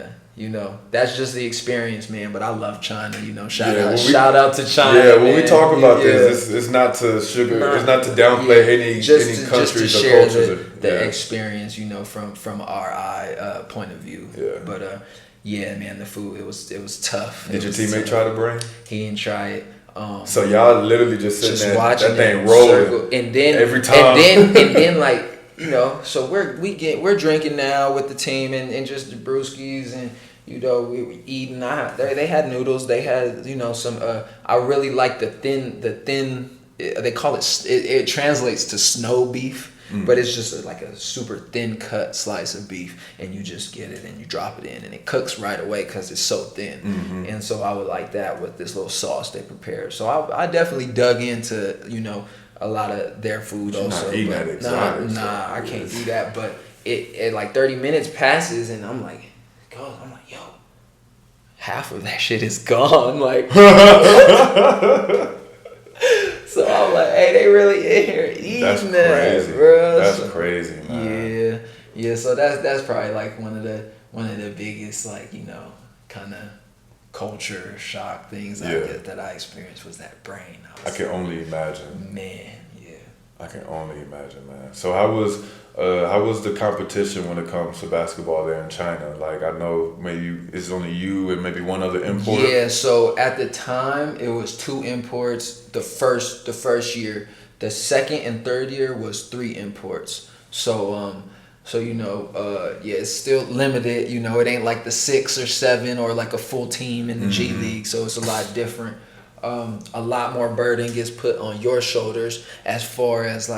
that's just the experience, man. But I love China, shout out to China. Yeah, when man. we talk about this, it's not to it's not to downplay any countries or share cultures. the experience, from our point of view. Yeah. But man, the food it was tough. Did your teammate try to bring? He didn't try it. So y'all literally just sitting there, watching that thing it rolling, circle, and then every time, and then like. So we're drinking now with the team and just the brewskis and we were eating. They had noodles. They had some. I really like the thin. They call it translates to snow beef, but it's just like a super thin cut slice of beef, and you just get it and you drop it in, and it cooks right away because it's so thin. Mm-hmm. And so I would like that with this little sauce they prepared. So I definitely dug into a lot of their food also. Not eating that exotic stuff. I can't do that. But it like 30 minutes passes and I'm like, yo, half of that shit is gone. Like, so I'm like, hey, they really in here eating that, bro. That's crazy, man. Yeah. So that's probably like one of the biggest kind of culture shock things that I experienced was that brain. I can only imagine. Man, yeah. I can only imagine, man. So how was the competition when it comes to basketball there in China? Like, I know maybe it's only you and maybe one other import. Yeah. So at the time it was 2 imports. The first year, the second and third year was 3 imports. So it's still limited. It ain't like the 6 or 7 or like a full team in the G League. So it's a lot different. A lot more burden gets put on your shoulders as far as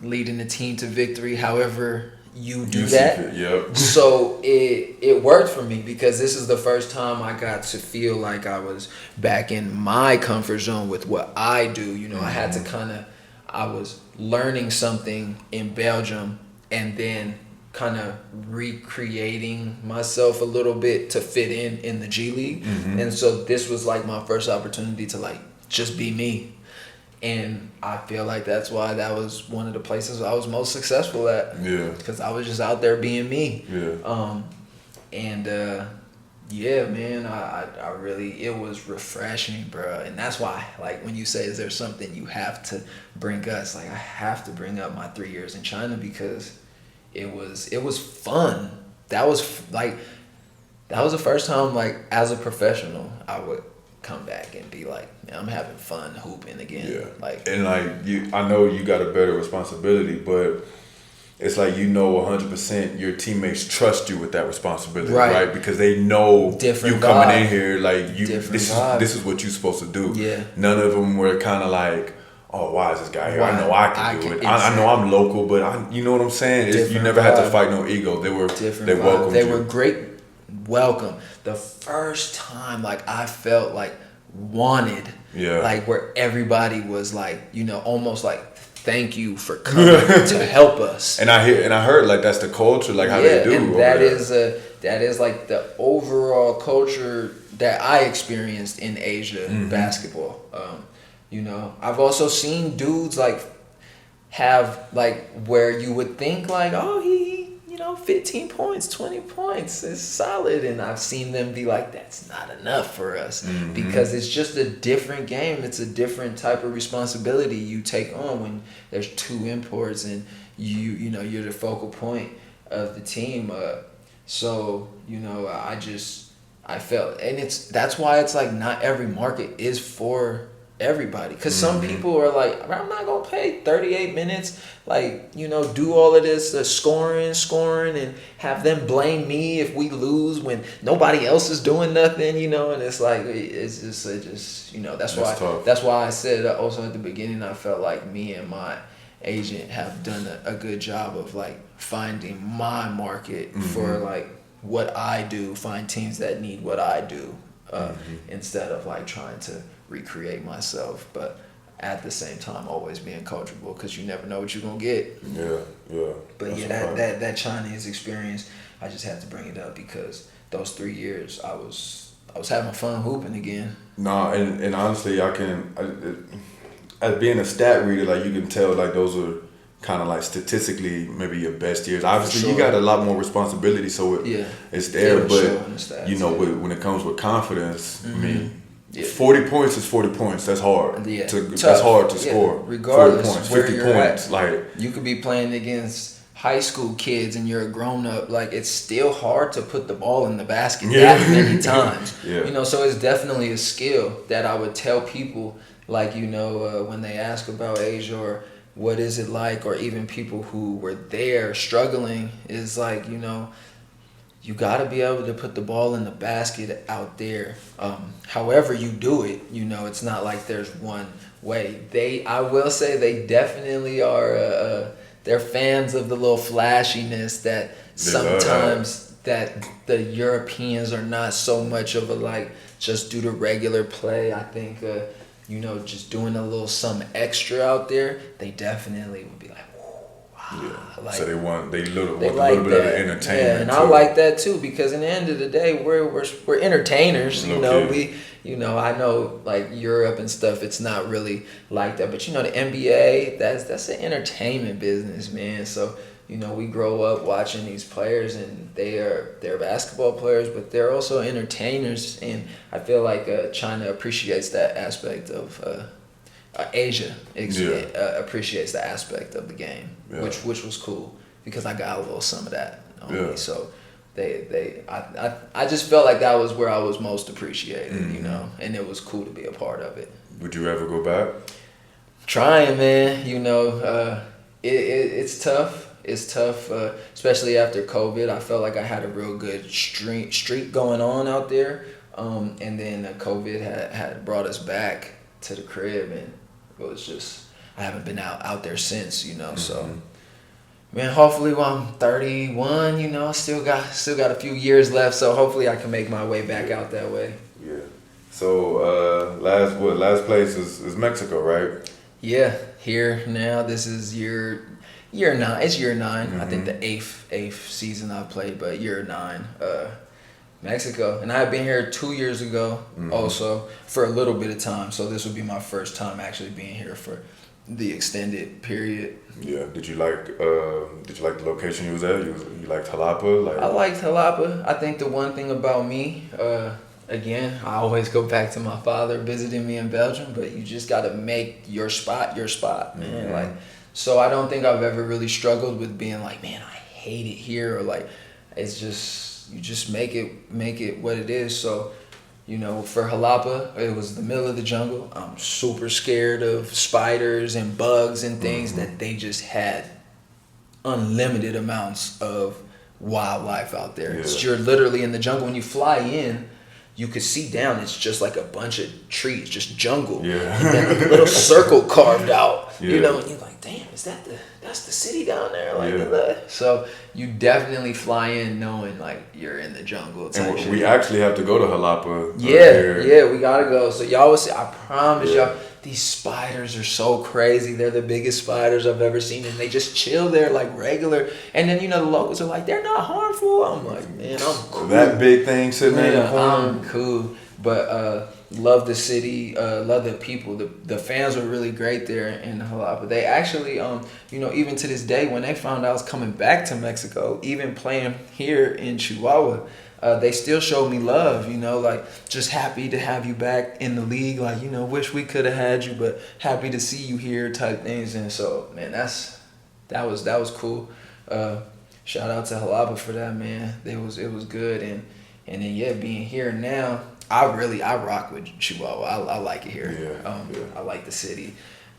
leading the team to victory. However you do that. Yep. So it worked for me because this is the first time I got to feel like I was back in my comfort zone with what I do. I had to I was learning something in Belgium and then kind of recreating myself a little bit to fit in the G League. Mm-hmm. And so this was like my first opportunity to just be me. And I feel like that's why that was one of the places I was most successful at. Yeah. Because I was just out there being me. Yeah. Man, I really, it was refreshing, bro. And that's why, when you say, is there something you have to bring us? I have to bring up my 3 years in China because it was fun. That was the first time, as a professional, I would come back and be like, man, I'm having fun hooping again. Yeah. I know you got a better responsibility, but it's 100% your teammates trust you with that responsibility, right? Because they know different you coming vibe. in here this is what you're supposed to do. Yeah. None of them were kind of like, oh, why is this guy here? I know I can do it. Exactly. I know I'm local, but you know what I'm saying? You never had to fight no ego. They welcomed you. They were great welcome. The first time, I felt wanted. Yeah. Where everybody was almost thank you for coming to help us. And I heard that's the culture, how they do. And that is the overall culture that I experienced in Asia basketball. I've also seen dudes have where you would think he 15 points, 20 points is solid, and I've seen them be that's not enough for us because it's just a different game. It's a different type of responsibility you take on when there's 2 imports and you're the focal point of the team. I felt, and that's why it's not every market is for everybody. Because some people are like, I'm not going to pay 38 minutes, like, you know, do all of this scoring, and have them blame me if we lose when nobody else is doing nothing, you know. And it's like, it's just you know, that's why I said also at the beginning, I felt like me and my agent have done a good job of like finding my market for like what I do, find teams that need what I do, instead of like trying to recreate myself, but at the same time always being coachable, because you never know what you're gonna get. But yeah, that Chinese experience, I just had to bring it up because those 3 years I was having fun hooping again. No, and honestly, as being a stat reader, like you can tell, like those are kind of like statistically maybe your best years. Obviously, you got a lot more responsibility, so it's there. But stats, you know, when it comes with confidence, I mean, 40 points is 40 points. That's hard. That's hard to score. Regardless 40 points, where 50 you're points. at. Like you could be playing against high school kids and you're a grown up. Like it's still hard to put the ball in the basket that many times. You know, so it's definitely a skill that I would tell people. Like, you know, when they ask about Asia or what is it like, or even people who were there struggling, is like, you know, you got to be able to put the ball in the basket out there. However you do it, you know, it's not like there's one way. I will say they definitely are, they're fans of the little flashiness that sometimes that the Europeans are not so much of a like, just do the regular play. I think, you know, just doing a little something extra out there, they definitely would be like, like, so they want a like little bit of entertainment. Yeah, and too. I like that too, because in the end of the day, we're entertainers. You know, I know like Europe and stuff, it's not really like that, but you know, the NBA, that's an entertainment business, man. So you know, we grow up watching these players, and they're basketball players, but they're also entertainers, and I feel like China appreciates that aspect of. Asia appreciates the aspect of the game, which was cool, because I got a little some of that on me. So I just felt like that was where I was most appreciated, you know, and it was cool to be a part of it. Would you ever go back? Trying, man. You know, it's tough. It's tough, especially after COVID. I felt like I had a real good streak going on out there, and then COVID had brought us back to the crib, and it was just, I haven't been out there since, you know. So, man, hopefully when I'm 31, you know, I still got a few years left. So hopefully I can make my way back out that way. Yeah. So last place is Mexico, right? Yeah, here now. This is year 9. It's year 9. I think the eighth season I've played, but year 9. Mexico, and I had been here 2 years ago also for a little bit of time, so this would be my first time actually being here for the extended period. Yeah. Did you like the location you was at? You liked Jalapa? I liked Jalapa. I think the one thing about me, again, I always go back to my father visiting me in Belgium, but you just got to make your spot, man. Like, so I don't think I've ever really struggled with being like, man, I hate it here, or like, it's just. You just make it what it is. So, you know, for Jalapa, it was the middle of the jungle. I'm super scared of spiders and bugs and things that they just had unlimited amounts of wildlife out there. Yeah. You're literally in the jungle. When you fly in, you could see down. It's just like a bunch of trees, just jungle. Yeah. And then a little circle carved out. Yeah. You know, and you're like, damn, that's the city down there? Like, so you definitely fly in knowing like you're in the jungle. And we actually have to go to Jalapa. Yeah, we gotta go. So y'all will see. I promise y'all, these spiders are so crazy. They're the biggest spiders I've ever seen, and they just chill there like regular. And then, you know, the locals are like, they're not harmful. I'm like, man, I'm cool. That big thing sitting there in the corner. I'm cool. But love the city, love the people. The fans were really great there in Jalapa. They actually, you know, even to this day, when they found out I was coming back to Mexico, even playing here in Chihuahua, they still showed me love, you know, like just happy to have you back in the league. Like, you know, wish we could have had you, but happy to see you here type things. And so, man, that was cool. Shout out to Jalapa for that, man. It was good. And And then being here now, I rock with Chihuahua. I like it here. I like the city.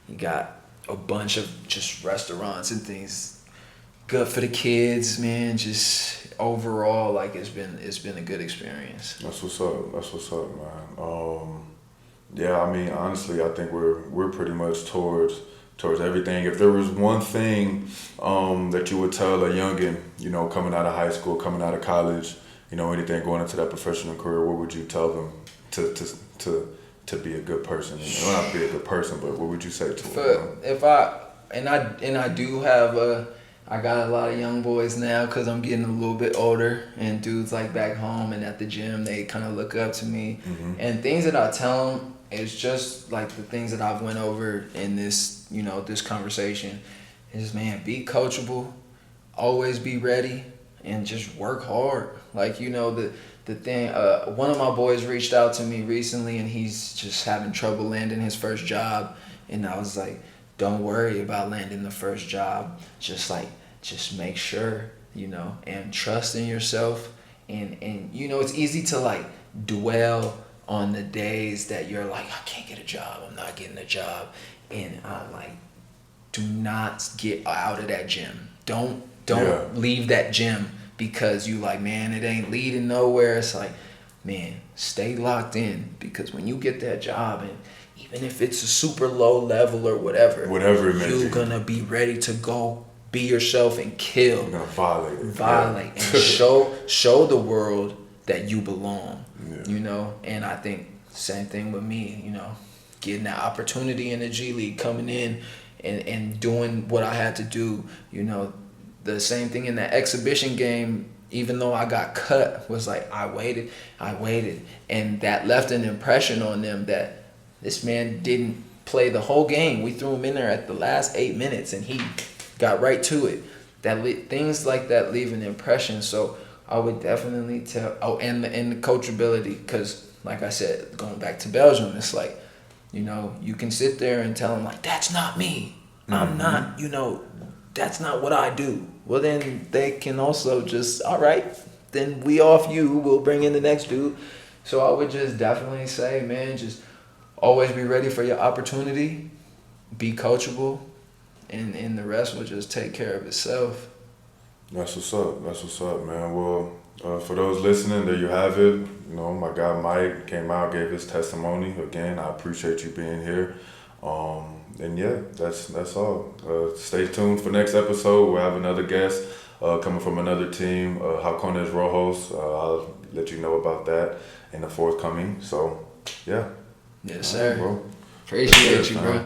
You got a bunch of just restaurants and things. Good for the kids, man. Just overall, like it's been a good experience. That's what's up, man. Yeah, I mean, honestly, I think we're pretty much towards everything. If there was one thing that you would tell a youngin, you know, coming out of high school, coming out of college, you know, anything going into that professional career, what would you tell them to be a good person? Well, not be a good person, but what would you say to them? If I do have I got a lot of young boys now because I'm getting a little bit older, and dudes like back home and at the gym, they kind of look up to me. And things that I tell them is just like the things that I've went over in this, you know, this conversation is, man, be coachable, always be ready, and just work hard. Like, you know, the thing, one of my boys reached out to me recently, and he's just having trouble landing his first job. And I was like, don't worry about landing the first job. Just make sure, you know, and trust in yourself. And you know, it's easy to like dwell on the days that you're like, I can't get a job, I'm not getting a job. And I'm like, do not get out of that gym. Don't leave that gym because you like, man, it ain't leading nowhere. It's like, man, stay locked in, because when you get that job, and even if it's a super low level or whatever it may be, you're gonna be ready to go be yourself and kill. You're gonna violate, and show the world that you belong. You know, and I think same thing with me. You know, getting that opportunity in the G League, coming in and doing what I had to do. You know, the same thing in that exhibition game. Even though I got cut, was like I waited, and that left an impression on them that this man didn't play the whole game. We threw him in there at the last 8 minutes, and he got right to it. Things like that leave an impression. So I would definitely tell. Oh, and the coachability, because like I said, going back to Belgium, it's like, you know, you can sit there and tell them like, that's not me. I'm not. You know, that's not what I do. Well, then they can also just, all right, then we off you. We'll bring in the next dude. So I would just definitely say, man, just always be ready for your opportunity, be coachable, and the rest will just take care of itself. That's what's up, man. Well, for those listening, there you have it. You know, my guy Mike came out, gave his testimony. Again, I appreciate you being here. And yeah, that's all. Stay tuned for next episode. We'll have another guest coming from another team, Halcones Rojos. I'll let you know about that in the forthcoming. So, yeah. Yes, sir. Right, bro. Appreciate you, bro.